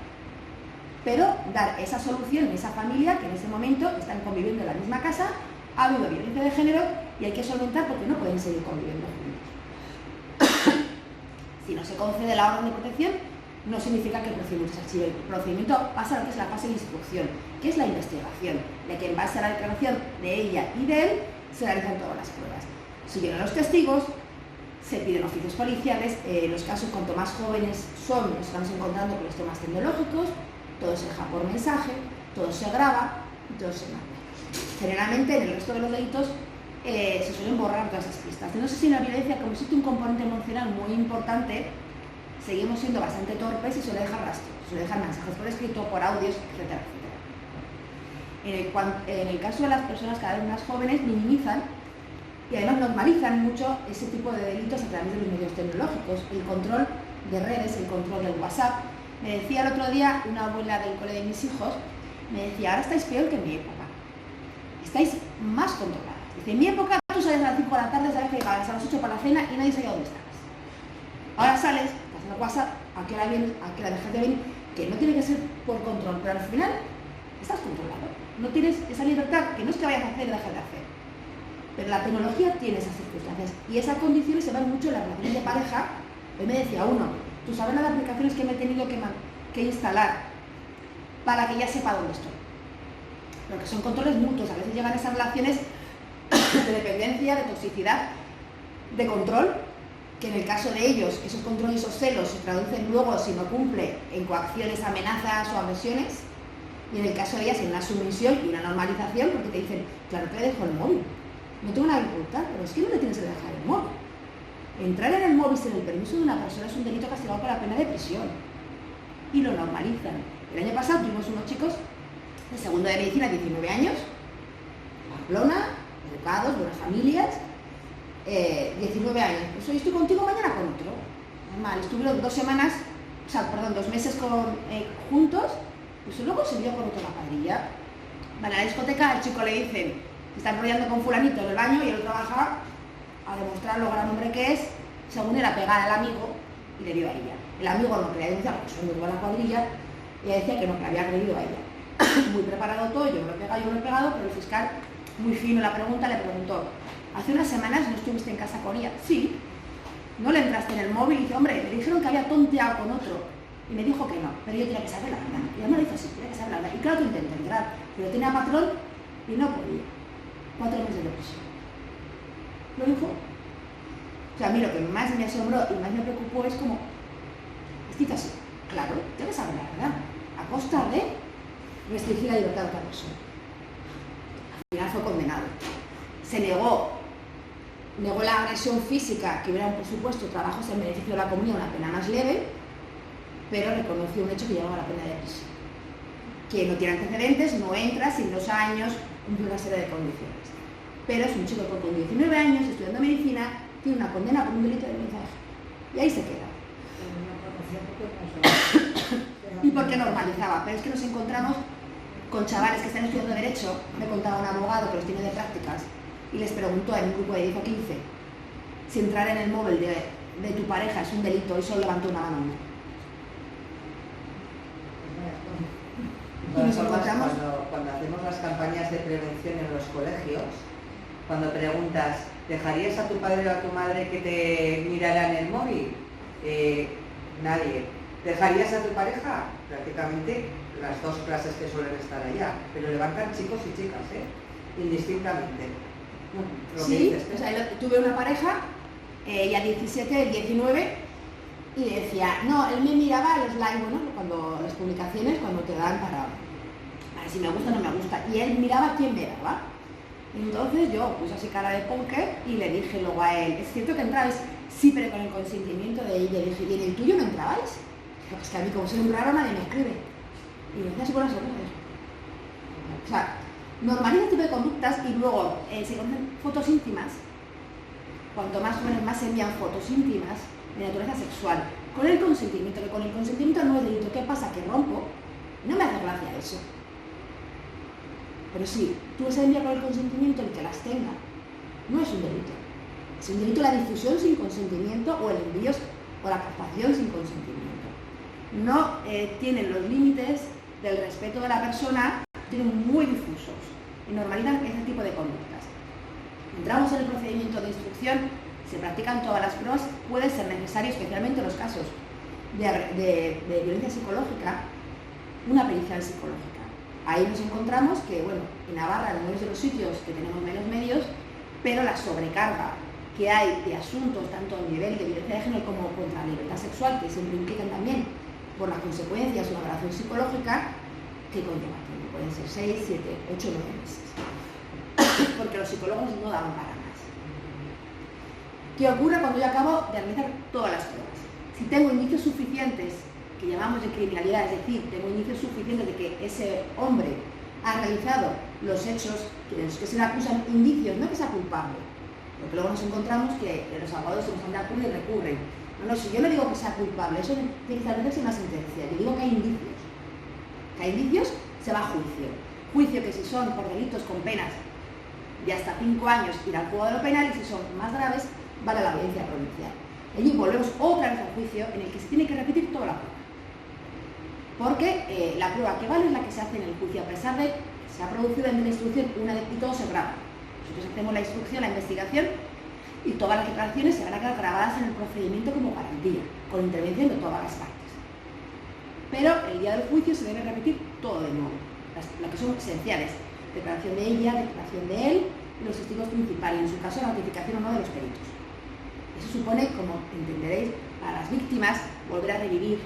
Pero dar esa solución en esa familia que en ese momento están conviviendo en la misma casa, ha habido violencia de género y hay que solventar porque no pueden seguir conviviendo juntos. Si no se concede la orden de protección, no significa que el procedimiento se archive. El procedimiento pasa a lo que es la fase de instrucción, que es la investigación, de que en base a la declaración de ella y de él se realizan todas las pruebas. Si llegan los testigos, se piden oficios policiales. Los casos, cuanto más jóvenes son, nos estamos encontrando con los temas tecnológicos, todo se deja por mensaje, todo se graba y todo se manda. Generalmente, en el resto de los delitos, se suelen borrar todas esas pistas. No sé si en la violencia, como existe un componente emocional muy importante, seguimos siendo bastante torpes y suele dejar rastros, suele dejar mensajes por escrito, por audios, etcétera, etcétera. En el caso de las personas cada vez más jóvenes, minimizan y además normalizan mucho ese tipo de delitos a través de los medios tecnológicos, el control de redes, el control del WhatsApp. Me decía el otro día una abuela del cole de mis hijos, me decía, ahora estáis peor que en mi época, estáis más controladas. Dice, en mi época tú salías a las 5 de la tarde, sabes que llegabas a las 8 para la cena y nadie sabía dónde estabas. Ahora sales, estás en el WhatsApp, a qué hora vienes, a qué hora dejas de venir, que no tiene que ser por control, pero al final estás controlado. No tienes esa libertad, que no es que vayas a hacer o dejar de hacer. Pero la tecnología tiene esas circunstancias y esas condiciones se ven mucho en las relaciones de pareja. Hoy me decía uno, tú sabes las aplicaciones que me he tenido que instalar para que ya sepa dónde estoy. Porque son controles mutuos, a veces llegan esas relaciones de dependencia, de toxicidad, de control, que en el caso de ellos, esos controles y esos celos se traducen luego, si no cumple, en coacciones, amenazas o agresiones, y en el caso de ellas en una sumisión y una normalización, porque te dicen, claro que le dejo el móvil, no tengo nada que ocultar, pero es que no le tienes que dejar el móvil. Entrar en el móvil sin el permiso de una persona es un delito castigado con la pena de prisión, y lo normalizan. El año pasado tuvimos unos chicos de segundo de medicina, 19 años, Pamplona, educados, buenas familias, 19 años. Pues hoy estoy contigo, mañana con otro. Normal, estuvieron 2 meses juntos, pues luego se vio con otra la cuadrilla. Van a la discoteca, al chico le dicen, se está enrollando con fulanito en el baño y él trabaja a demostrar lo gran hombre que es, según era pegar al amigo y le dio a ella. El amigo no quería denunciar porque son muy buena cuadrilla y ella decía que no, que le había agredido a ella. muy preparado todo, yo me lo he pegado, pero el fiscal, muy fino la pregunta, le preguntó, ¿hace unas semanas no estuviste en casa con ella? Sí. ¿No le entraste en el móvil? Y dice, hombre, me dijeron que había tonteado con otro. Y me dijo que no, pero yo tenía que saber la verdad. Y ella me lo dijo así, tenía que saber la verdad. Y claro que intenté entrar, pero tenía patrón y no podía. 4 meses de prisión. Lo dijo. O sea, a mí lo que más me asombró y más me preocupó es como, escrito así, claro, tengo que saber la verdad, a costa de restringir la libertad de otra persona. Al final fue condenado. Se negó la agresión física, que hubiera, por supuesto, trabajos en beneficio de la comunidad, una pena más leve, pero reconoció un hecho que llevaba la pena de prisión. Que no tiene antecedentes, no entra, sin 2 años, cumple una serie de condiciones. Pero es un chico con 19 años, estudiando medicina, tiene una condena por un delito de violencia de género. Y ahí se queda. Y porque normalizaba, pero es que nos encontramos con chavales que están estudiando Derecho, me contaba un abogado que los tiene de prácticas, y les preguntó en un grupo de 10 o 15 si entrar en el móvil de tu pareja es un delito y solo levantó una mano. Y nos encontramos cuando hacemos las campañas de prevención en los colegios, cuando preguntas, ¿dejarías a tu padre o a tu madre que te miraran el móvil? Nadie. ¿Dejarías a tu pareja? Prácticamente las 2 clases que suelen estar allá, pero levantan chicos y chicas, indistintamente. Sí, o sea, tuve una pareja, ella 17, él 19, y decía, no, él me miraba los likes, bueno, cuando las publicaciones, cuando te dan para si me gusta o no me gusta, y él miraba quién me daba. Entonces yo puse así cara de póker y le dije luego a él, ¿es cierto que entrabais? Sí, pero con el consentimiento de ella. Le dije, ¿y en el tuyo no entrabais? Es que a mí como soy un raro nadie me escribe. Y me decía así con las sorpresas. O sea, normaliza este tipo de conductas y luego se conocen fotos íntimas. Cuanto más jóvenes más se envían fotos íntimas de naturaleza sexual, con el consentimiento, que con el consentimiento no es delito. ¿Qué pasa? Que rompo. No me hace gracia eso. Pero sí, tú se envía con el consentimiento el que las tenga. No es un delito. Es un delito la difusión sin consentimiento o el envío o la captación sin consentimiento. No tienen los límites del respeto de la persona, tienen muy difusos y normalizan ese tipo de conductas. Entramos en el procedimiento de instrucción, se practican todas las pruebas, puede ser necesario, especialmente en los casos de violencia psicológica, una pericial psicológica. Ahí nos encontramos que, bueno, en Navarra, en uno de los sitios que tenemos menos medios, pero la sobrecarga que hay de asuntos, tanto a nivel de violencia de género como contra la libertad sexual, que siempre implican también por las consecuencias de una agresión psicológica, que conlleva tiempo, pueden ser 6, 7, 8, 9 meses. Porque los psicólogos no dan para más. ¿Qué ocurre cuando yo acabo de realizar todas las pruebas? Si tengo indicios suficientes, que llamamos de criminalidad, es decir, tengo indicios suficientes de que ese hombre ha realizado los hechos que se le acusan, indicios, no que sea culpable, porque luego nos encontramos que los abogados se nos han de acuerdo y recurren. No, si yo no digo que sea culpable, eso tiene que establecerse en una sentencia. Yo digo que hay indicios. Que hay indicios, se va a juicio. Juicio que si son por delitos con penas de hasta 5 años irá al juego de lo penal, y si son más graves, vale la audiencia provincial. Allí volvemos otra vez al juicio en el que se tiene que repetir toda la prueba. Porque la prueba que vale es la que se hace en el juicio, a pesar de que se ha producido en la instrucción una vez y todo se graba. Nosotros hacemos la instrucción, la investigación, y todas las declaraciones se van a quedar grabadas en el procedimiento como garantía, con intervención de todas las partes. Pero el día del juicio se debe repetir todo de nuevo, las que son esenciales: declaración de ella, declaración de él y los testigos principales, y en su caso la notificación o no de los peritos. Eso supone, como entenderéis, para las víctimas volver a revivir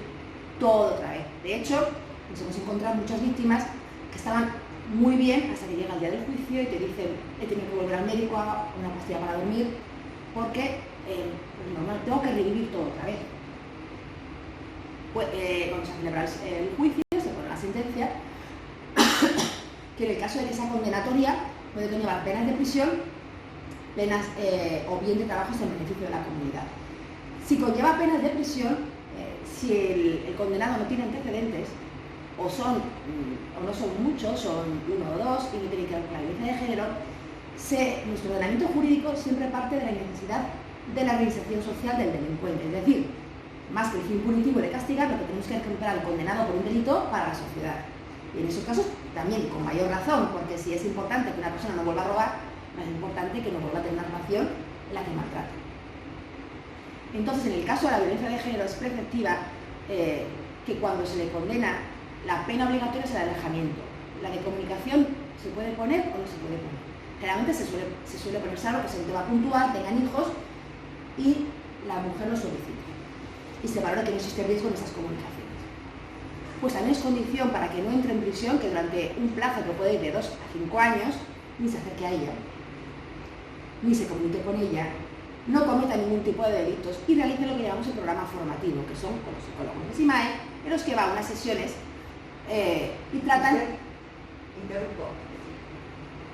todo otra vez. De hecho, nos hemos encontrado muchas víctimas que estaban muy bien hasta que llega el día del juicio y te dicen, he tenido que volver al médico a una pastilla para dormir porque tengo que revivir todo otra vez. Pues, vamos a celebrar el juicio, se pone la sentencia, que en el caso de que sea condenatoria puede conllevar penas de prisión, penas o bien de trabajos en beneficio de la comunidad. Si conlleva penas de prisión, si el condenado no tiene antecedentes, o no son muchos, son 1 o 2, y no tiene que ver con la violencia de género, nuestro ordenamiento jurídico siempre parte de la necesidad de la reinserción social del delincuente. Es decir, más que el fin punitivo de castigar, lo que tenemos que recuperar al condenado por un delito para la sociedad. Y en esos casos también con mayor razón, porque si es importante que una persona no vuelva a robar, es importante que no vuelva a tener una relación en la que maltrata. Entonces, en el caso de la violencia de género es preceptiva que cuando se le condena, la pena obligatoria es el alejamiento. La de comunicación se puede poner o no se puede poner. Generalmente se suele poner, salvo que sea un tema puntual, tengan hijos y la mujer lo solicita. Y se valora que no existe riesgo en esas comunicaciones. Pues también es condición para que no entre en prisión que durante un plazo que puede ir de 2 a 5 años ni se acerque a ella, ni se comunique con ella, no cometa ningún tipo de delitos y realice lo que llamamos el programa formativo, que son con los psicólogos de SIMAE, en los que va a unas sesiones y tratan... Interrumpo.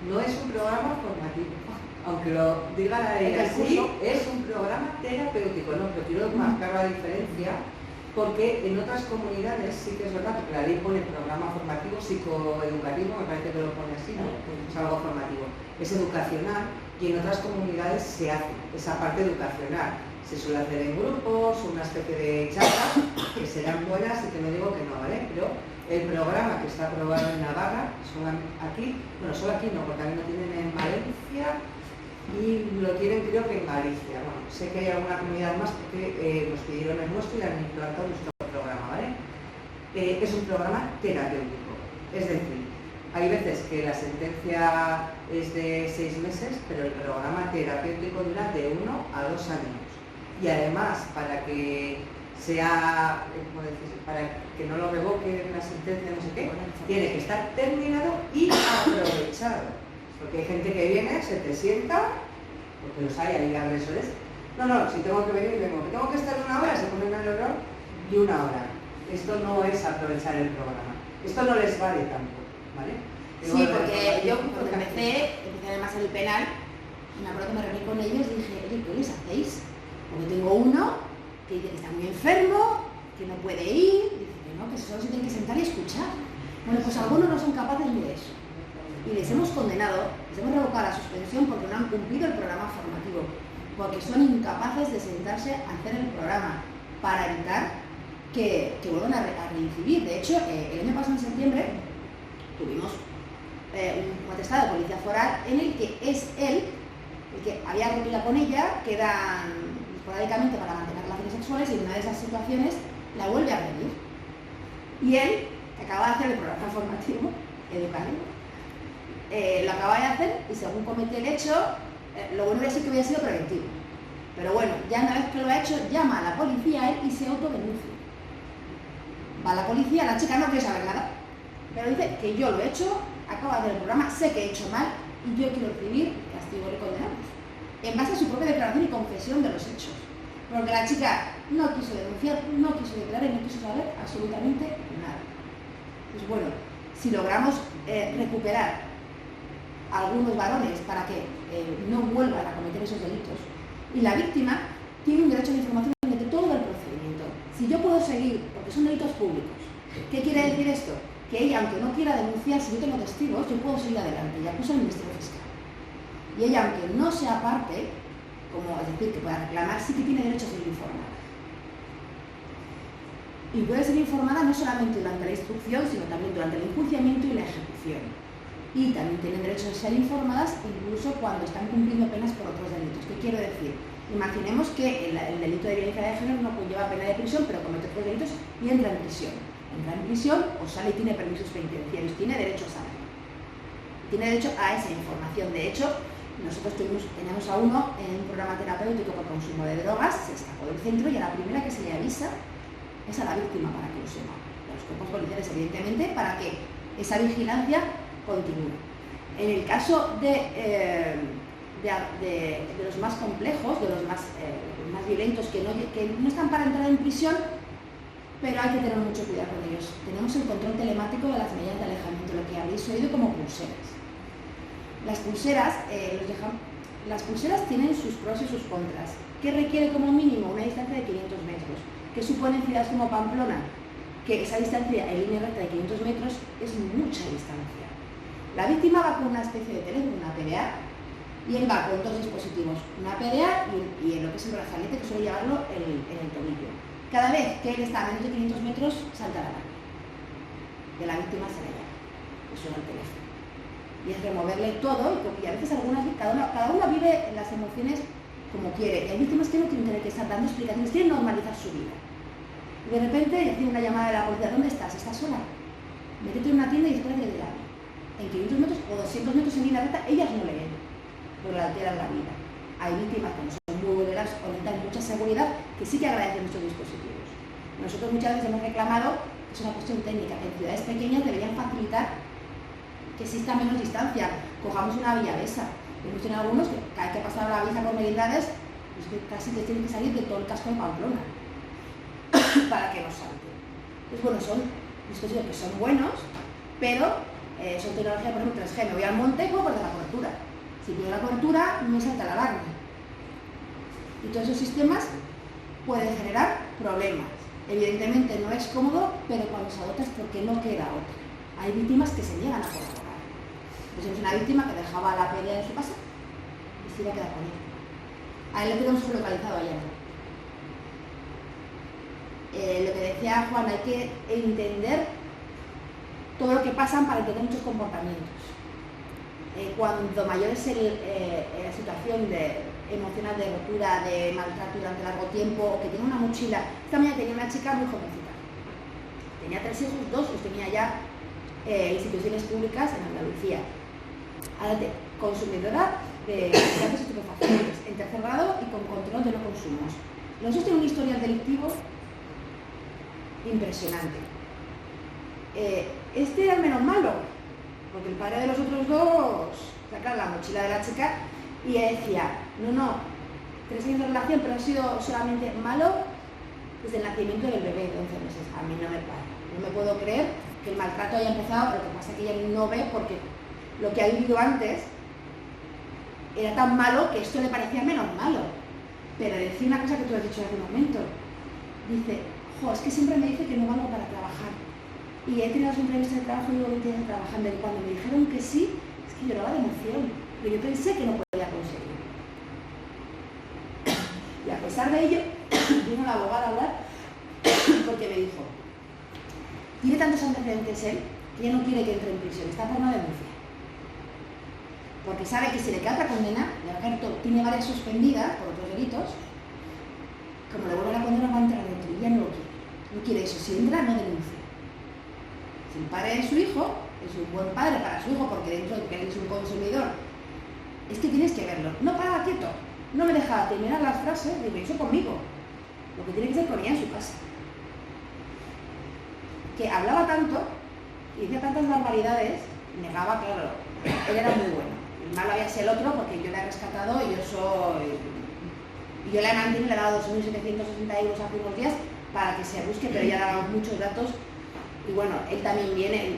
No es un programa formativo, aunque lo diga la ley así, es un programa terapéutico, ¿no? Pero quiero marcar la diferencia porque en otras comunidades sí que es verdad que la ley pone programa formativo, psicoeducativo, me parece que lo pone así, ¿no? Es algo formativo, es educacional y en otras comunidades se hace esa parte educacional. Se suele hacer en grupos, una especie de charlas que serán buenas y que no digo que no, ¿vale? Pero el programa que está aprobado en Navarra, solo aquí no, porque también lo tienen en Valencia y lo tienen creo que en Galicia. Bueno, sé que hay alguna comunidad más porque nos pidieron el nuestro y han implantado nuestro programa, ¿vale? Es un programa terapéutico, es decir, hay veces que la sentencia es de 6 meses, pero el programa terapéutico dura de 1 a 2 años. Y además, para que sea, ¿cómo decir? Para que no lo revoque la sentencia, no sé qué, tiene que estar terminado y aprovechado. Porque hay gente que viene, se te sienta, porque los hay agresores. No, si tengo que venir, vengo. Que tengo que estar 1 hora, se ponen al horror y 1 hora. Esto no es aprovechar el programa. Esto no les vale tampoco, ¿vale? Sí, porque yo cuando empecé además el penal, me acuerdo que me reuní con ellos y dije, oye, ¿qué les hacéis? Porque tengo uno que dice que está muy enfermo, que no puede ir, dice que no, que solo se tiene que sentar y escuchar. Bueno, pues algunos no son capaces ni de eso. Y les hemos condenado, les hemos revocado la suspensión porque no han cumplido el programa formativo, porque son incapaces de sentarse a hacer el programa para evitar que vuelvan a reincidir. De hecho, el año pasado en septiembre tuvimos un atestado de policía foral en el que es él el que había reunido con ella, quedan esporádicamente para mantener relaciones sexuales y en una de esas situaciones la vuelve a pedir. Y él, que acaba de hacer el programa formativo, educativo, lo acaba de hacer y según comete el hecho, lo bueno hubiera sido que hubiera sido preventivo. Pero bueno, ya una vez que lo ha hecho, llama a la policía a él y se autodenuncia. Va a la policía, la chica no quiere saber nada, pero dice que yo lo he hecho, acabo de hacer el programa, sé que he hecho mal y yo quiero recibir castigo y condenamos. En base a su propia declaración y confesión de los hechos. Porque la chica no quiso denunciar, no quiso declarar y no quiso saber absolutamente nada. Pues bueno, si logramos recuperar algunos varones para que no vuelvan a cometer esos delitos, y la víctima tiene un derecho a la información de todo el procedimiento. Si yo puedo seguir, porque son delitos públicos, ¿qué quiere decir esto? Que ella, aunque no quiera denunciar, si yo tengo testigos, yo puedo seguir adelante y acuso al Ministerio Fiscal. Y ella, aunque no sea parte, como es decir, que pueda reclamar, sí que tiene derecho a ser informada. Y puede ser informada no solamente durante la instrucción, sino también durante el enjuiciamiento y la ejecución. Y también tienen derecho a ser informadas incluso cuando están cumpliendo penas por otros delitos. ¿Qué quiero decir? Imaginemos que el delito de violencia de género no conlleva pena de prisión, pero comete otros delitos y entra en prisión. Entra en prisión o sale y tiene permisos penitenciarios. Tiene derecho a saber. Tiene derecho a esa información. De hecho, nosotros teníamos a uno en un programa terapéutico por consumo de drogas, se escapó del centro y a la primera que se le avisa es a la víctima para que lo sepa. A los cuerpos policiales, evidentemente, para que esa vigilancia continúe. En el caso de los más complejos, de los más violentos, que no están para entrar en prisión, pero hay que tener mucho cuidado con ellos. Tenemos el control telemático de las medidas de alejamiento, lo que habréis oído como pulseras. Las pulseras tienen sus pros y sus contras. ¿Qué requiere como mínimo? Una distancia de 500 metros. ¿Qué supone en ciudades como Pamplona? Que esa distancia en línea recta de 500 metros es mucha distancia. La víctima va con una especie de teléfono, una PDA, y él va con 2 dispositivos, una PDA y en lo que es el brazalete, que suele llevarlo en el tobillo. Cada vez que él está a menos de 500 metros, salta la alarma. De la víctima se la llama. que suena el teléfono. Y es removerle todo, y a veces cada una vive las emociones como quiere. Y hay víctimas que no tienen que estar dando explicaciones, quieren normalizar su vida. Y de repente recibe una llamada de la policía: ¿dónde estás? ¿Estás sola? Métete en una tienda y espérate que te llame. En 500 metros o 200 metros en línea recta, ellas no leen, pero le alteran la vida. Hay víctimas que no son muy vulnerables o necesitan mucha seguridad, que sí que agradecen estos dispositivos. Nosotros muchas veces hemos reclamado que es una cuestión técnica, que en ciudades pequeñas deberían facilitar que exista menos distancia. Cojamos una villavesa. Hemos tenido algunos que cada vez que pasado la visa por Merindades, pues que casi que tienen que salir de todo el casco de Pamplona para que nos salten. Pues bueno, son dispositivos que son buenos, pero son tecnología, por ejemplo, 3G. Me voy al monte y puedo perder la cobertura. Si pierdo la cobertura, me salta la alarma. Y todos esos sistemas pueden generar problemas. Evidentemente no es cómodo, pero cuando se adopta es porque no queda otra. Hay víctimas que se niegan a colaborar. Pues es una víctima que dejaba la pelea en su casa y se iba a quedar con ella. A él lo tenemos localizado ayer. Lo que decía Juan, hay que entender todo lo que pasan para entender muchos comportamientos. Cuando mayor es la situación emocional de ruptura, de maltrato durante largo tiempo, o que tiene una mochila. Esta mañana tenía una chica muy jovencita. Tenía 3 hijos, 2 los tenía ya instituciones públicas en Andalucía. Consumidora de sustancias estupefacientes, en 3er grado y con control de no consumos. Los dos tienen un historial delictivo impresionante. Este era el menos malo, porque el padre de los otros dos saca la mochila de la chica y decía: no, 3 años de relación, pero ha sido solamente malo desde el nacimiento del bebé de 11 meses. A mí no me cuadra. No me puedo creer que el maltrato haya empezado, lo que pasa es que ella no ve porque lo que ha vivido antes era tan malo que esto le parecía menos malo. Pero decir una cosa que tú has dicho hace un momento, dice: es que siempre me dice que no valgo para trabajar. Y he tenido las entrevistas de trabajo y llevo 20 años trabajando, y cuando me dijeron que sí, es que lloraba de emoción, pero yo pensé que no podía conseguir. Y a pesar de ello, vino la abogada a hablar porque me dijo: tiene tantos antecedentes él que ya no quiere que entre en prisión, está por una denuncia. Porque sabe que si le queda otra condena, tiene varias suspendidas por otros delitos, como le vuelve la condena va a entrar dentro y ya no lo quiere. No quiere eso, si entra no denuncia. Si el padre de su hijo es un buen padre para su hijo porque dentro de que él es un consumidor, es que tienes que verlo. No para quieto, no me deja terminar las frases, digo: eso conmigo. Lo que tiene que ser con ella en su casa. Que hablaba tanto y decía tantas barbaridades, negaba, claro, él era muy bueno. El malo había sido el otro porque yo le he rescatado y yo le he mantenido, le he dado 2.760 euros hace unos días para que se busque, pero ya ha dado muchos datos. Y bueno, él también viene,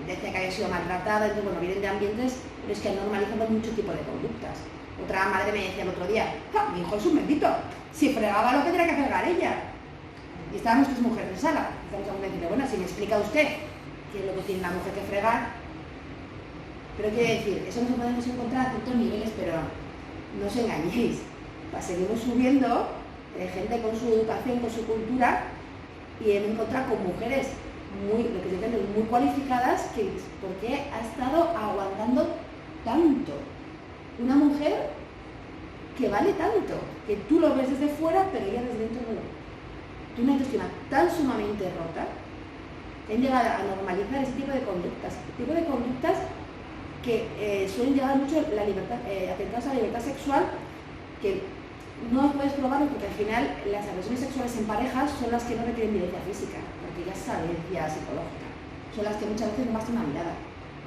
decía que había sido maltratada, entonces bueno, vienen de ambientes, pero es que normalizamos mucho tipo de conductas. Otra madre me decía el otro día: mi hijo es un bendito, si fregaba lo que tenía que fregar ella. Y estábamos 3 mujeres en sala, estamos a decirle: bueno, si me explica usted qué es lo que tiene la mujer que fregar. Pero quiere decir, eso nos podemos encontrar a ciertos niveles, pero no os engañéis. Seguimos subiendo gente con su educación, con su cultura, y hemos encontrado con mujeres muy cualificadas que ¿por qué ha estado aguantando tanto? Una mujer que vale tanto, que tú lo ves desde fuera, pero ella desde dentro no lo ve. Tiene una autoestima tan sumamente rota que han llegado a normalizar ese tipo de conductas. Que suelen llevar mucho la libertad, atentados a la libertad sexual, que no puedes probarlo porque al final las agresiones sexuales en parejas son las que no requieren violencia física, porque ya es violencia psicológica. Son las que muchas veces no basta una mirada.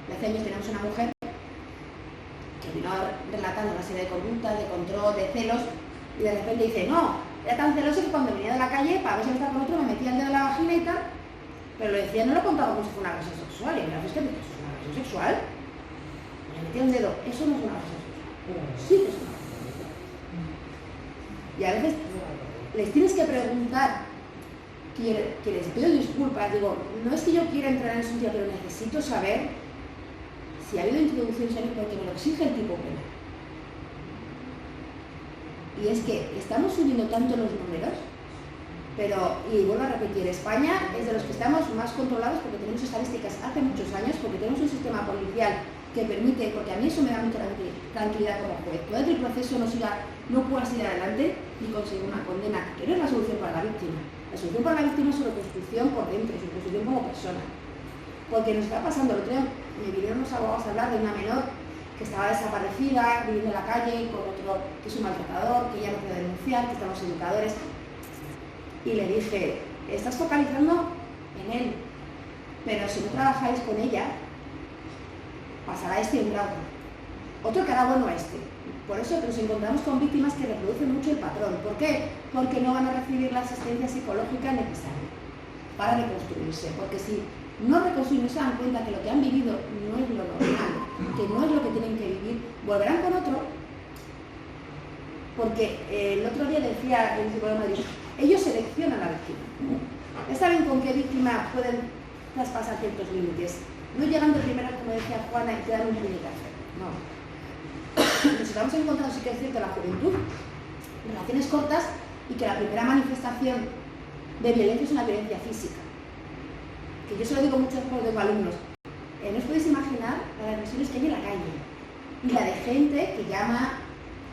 Hace años tenemos una mujer que vino relatando una serie de conductas, de control, de celos, y de repente dice: no, era tan celoso que cuando venía de la calle para ver si estaba con otro me metía el dedo en la vagina y tal, pero lo decía, no lo contaba como si fuera una agresión sexual. Y me dijo: es que eso es una agresión sexual. Me metía un dedo, eso no es una agresión sexual. Sí que es una agresión sexual. Y a veces les tienes que preguntar, que les pido disculpas, digo, no es que yo quiera entrar en ese sentido, pero necesito saber si ha habido introducciones en él porque me lo exige el tipo penal. Y es que estamos subiendo tanto los números Pero, y vuelvo a repetir, España es de los que estamos más controlados porque tenemos estadísticas hace muchos años, porque tenemos un sistema policial que permite, porque a mí eso me da mucha tranquilidad como juez, puede que el proceso no pueda seguir adelante ni conseguir una condena, que no es la solución para la víctima. La solución para la víctima es su reconstrucción por dentro, su reconstrucción como persona. Porque nos está pasando, el otro día me vinieron unos abogados a hablar de una menor que estaba desaparecida, viviendo en la calle, con otro que es un maltratador, que ya no puede denunciar, que están los educadores. Y le dije, estás focalizando en él, pero si no trabajáis con ella, pasará este y un grado. Otro que hará bueno a este. Por eso que nos encontramos con víctimas que reproducen mucho el patrón. ¿Por qué? Porque no van a recibir la asistencia psicológica necesaria para reconstruirse. Porque si no reconstruyen, no se dan cuenta que lo que han vivido no es lo normal, que no es lo que tienen que vivir, volverán con otro. Porque el otro día decía el psicólogo de Madrid, ellos seleccionan a la víctima. Ya saben con qué víctima pueden traspasar ciertos límites. No llegando primero, como decía Juana, y te dan un puñetazo. No. Nos estamos encontrando, sí que es cierto, en la juventud, relaciones cortas, y que la primera manifestación de violencia es una violencia física. Que yo se lo digo mucho a los alumnos. No os podéis imaginar las agresiones que hay en la calle. Y la de gente que llama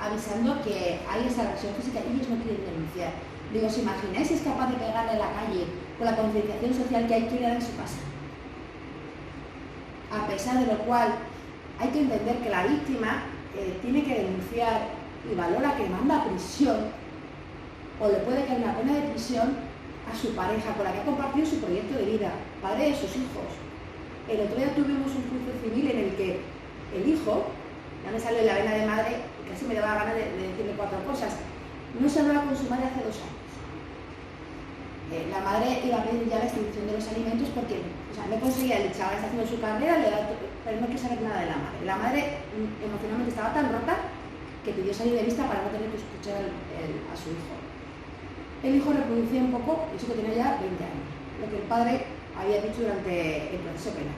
avisando que hay esa agresión física y ellos no quieren denunciar. Digo, ¿os imagináis si es capaz de pegarle en la calle con la concienciación social que hay que ir a su casa? A pesar de lo cual, hay que entender que la víctima tiene que denunciar y valora que manda a prisión o le puede caer una pena de prisión a su pareja con la que ha compartido su proyecto de vida, padre de sus hijos. El otro día tuvimos un juicio civil en el que el hijo, ya me salió la vena de madre y casi me daba ganas de decirle 4 cosas, no se hablaba con su madre hace 2 años. La madre iba a pedir ya la extinción de los alimentos porque no conseguía, el chaval está haciendo su carrera, pero no quiere saber nada de la madre. La madre emocionalmente estaba tan rota que pidió salir de vista para no tener que escuchar a su hijo. El hijo reproducía un poco, el chico tenía ya 20 años, lo que el padre había dicho durante el proceso penal.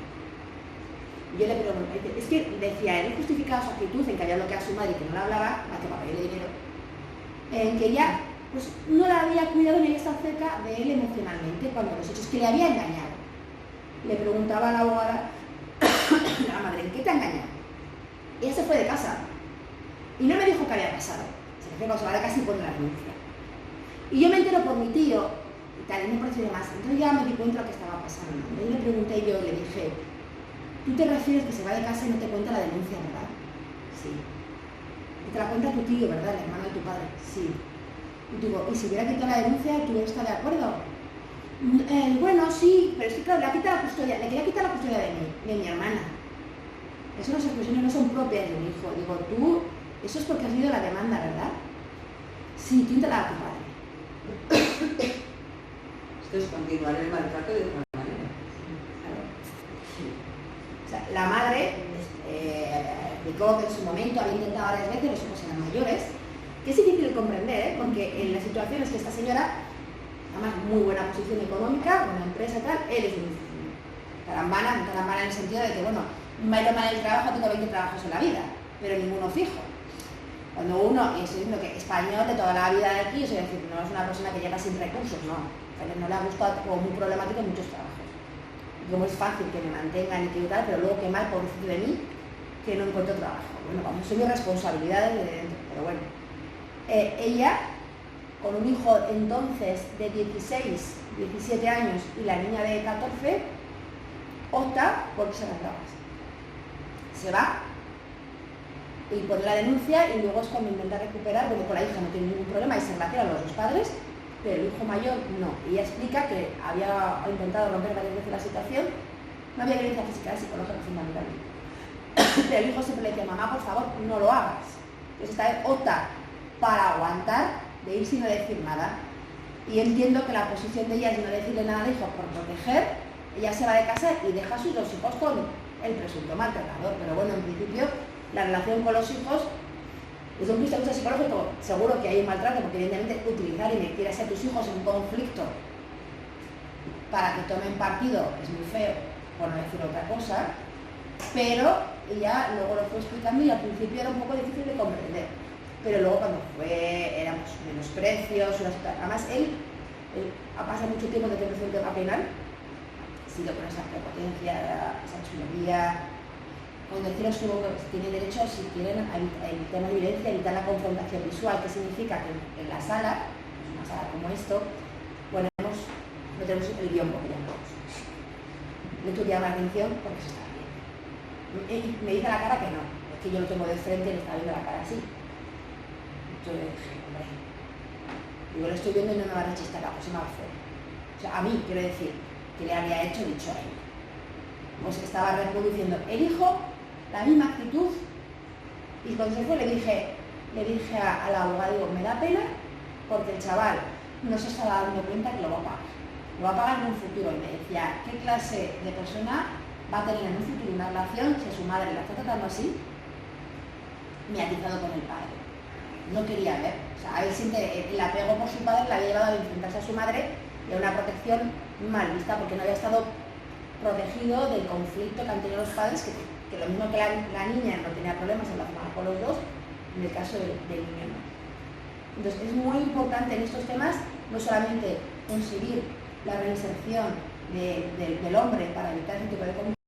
Y yo le pregunté, es que decía, él justificaba su actitud en que había bloqueado a su madre y que no la hablaba, más que para pedirle dinero, en que ella pues, no la había cuidado ni había estado cerca de él emocionalmente cuando los hechos, que le había engañado. Le preguntaba a la abogada, a la madre, ¿en qué te ha engañado? Y ella se fue de casa y no me dijo qué había pasado. Se me fue cuando se va de casa y pone la denuncia. Y yo me entero por mi tío y tal, y me pareció demás. Entonces ya me di cuenta de lo que estaba pasando. Y le pregunté y yo le dije, ¿tú te refieres que se va de casa y no te cuenta la denuncia, verdad? Sí. Y te la cuenta tu tío, ¿verdad? El hermano de tu padre. Sí. Y digo, ¿y si hubiera quitado la denuncia, tú hubieras estado de acuerdo? Bueno, sí, pero es que claro, le quería quitar la custodia de mi hermana. Esas expresiones no son propias de un hijo. Digo, tú, eso es porque has ido a la demanda, ¿verdad? Sí, tú te la da tu padre. Esto es continuar el maltrato de otra manera. Claro. O sea, la madre explicó que en su momento había intentado varias veces, los hijos eran mayores, que es difícil de comprender, porque en las situaciones que esta señora, además muy buena posición económica, buena empresa y tal, él es un carambana en el sentido de que, bueno, un marido mal del trabajo, tengo 20 trabajos en la vida, pero ninguno fijo. Cuando uno, y estoy diciendo que español de toda la vida de aquí, o sea, decir, no es una persona que llega sin recursos, no, pero no le ha gustado, o muy problemático en muchos trabajos. Y como es fácil que me mantengan y que tal, pero luego que mal, pobrecito de mí, que no encuentro trabajo. Bueno, vamos, son mis responsabilidades de dentro, pero bueno. Ella, con un hijo entonces de 16, 17 años y la niña de 14, opta por irse a las drogas. Se va y pone la denuncia y luego es cuando intenta recuperar, bueno, con la hija no tiene ningún problema y se relaciona a los dos padres, pero el hijo mayor no. Y ella explica que había intentado romper varias veces la situación, no había violencia física, psicológica fundamentalmente. Pero el hijo siempre le decía, mamá, por favor, no lo hagas. Entonces esta vez opta para aguantar, de ir sin no decir nada. Y entiendo que la posición de ella es no decirle nada al hijo por proteger, ella se va de casa y deja a sus 2 hijos con el presunto maltratador. Pero bueno, en principio, la relación con los hijos, desde un punto de vista psicológico, seguro que hay un maltrato, porque evidentemente utilizar y meter a tus hijos en un conflicto para que tomen partido es muy feo, por no decir otra cosa, pero ella luego lo fue explicando y al principio era un poco difícil de comprender. Pero luego cuando eran menosprecios, además él ha pasado mucho tiempo desde que empezó el tema penal, ha sido con esa prepotencia, esa chulería, con decir a su tienen derecho, si quieren, a evitar la violencia, a evitar la confrontación visual, que significa que en la sala, pues una sala como esto, ponemos, no tenemos el guión, porque llamamos. Le tuve que llamar la atención porque se está viendo. Y me dice a la cara que no, es que yo lo tengo de frente y le está viendo la cara así. Yo le dije, hombre, digo, lo estoy viendo y no me va a rechistar la próxima vez. O sea, a mí, quiero decir, que le había dicho a ella. Pues estaba reproduciendo el hijo, la misma actitud, y cuando se fue le dije a la abogada, digo, me da pena porque el chaval no se estaba dando cuenta que lo va a pagar. Lo va a pagar en un futuro. Y me decía, ¿qué clase de persona va a tener en un futuro una relación si a su madre la está tratando así? Me ha quitado con el padre. No quería ver. O sea, él siente el apego por su padre, le había llevado a enfrentarse a su madre y a una protección mal vista porque no había estado protegido del conflicto que han tenido los padres, que lo mismo que la niña no tenía problemas en relacionar con los dos, en el caso del niño no. Entonces es muy importante en estos temas no solamente conseguir la reinserción del hombre para evitar ese tipo de conflictos,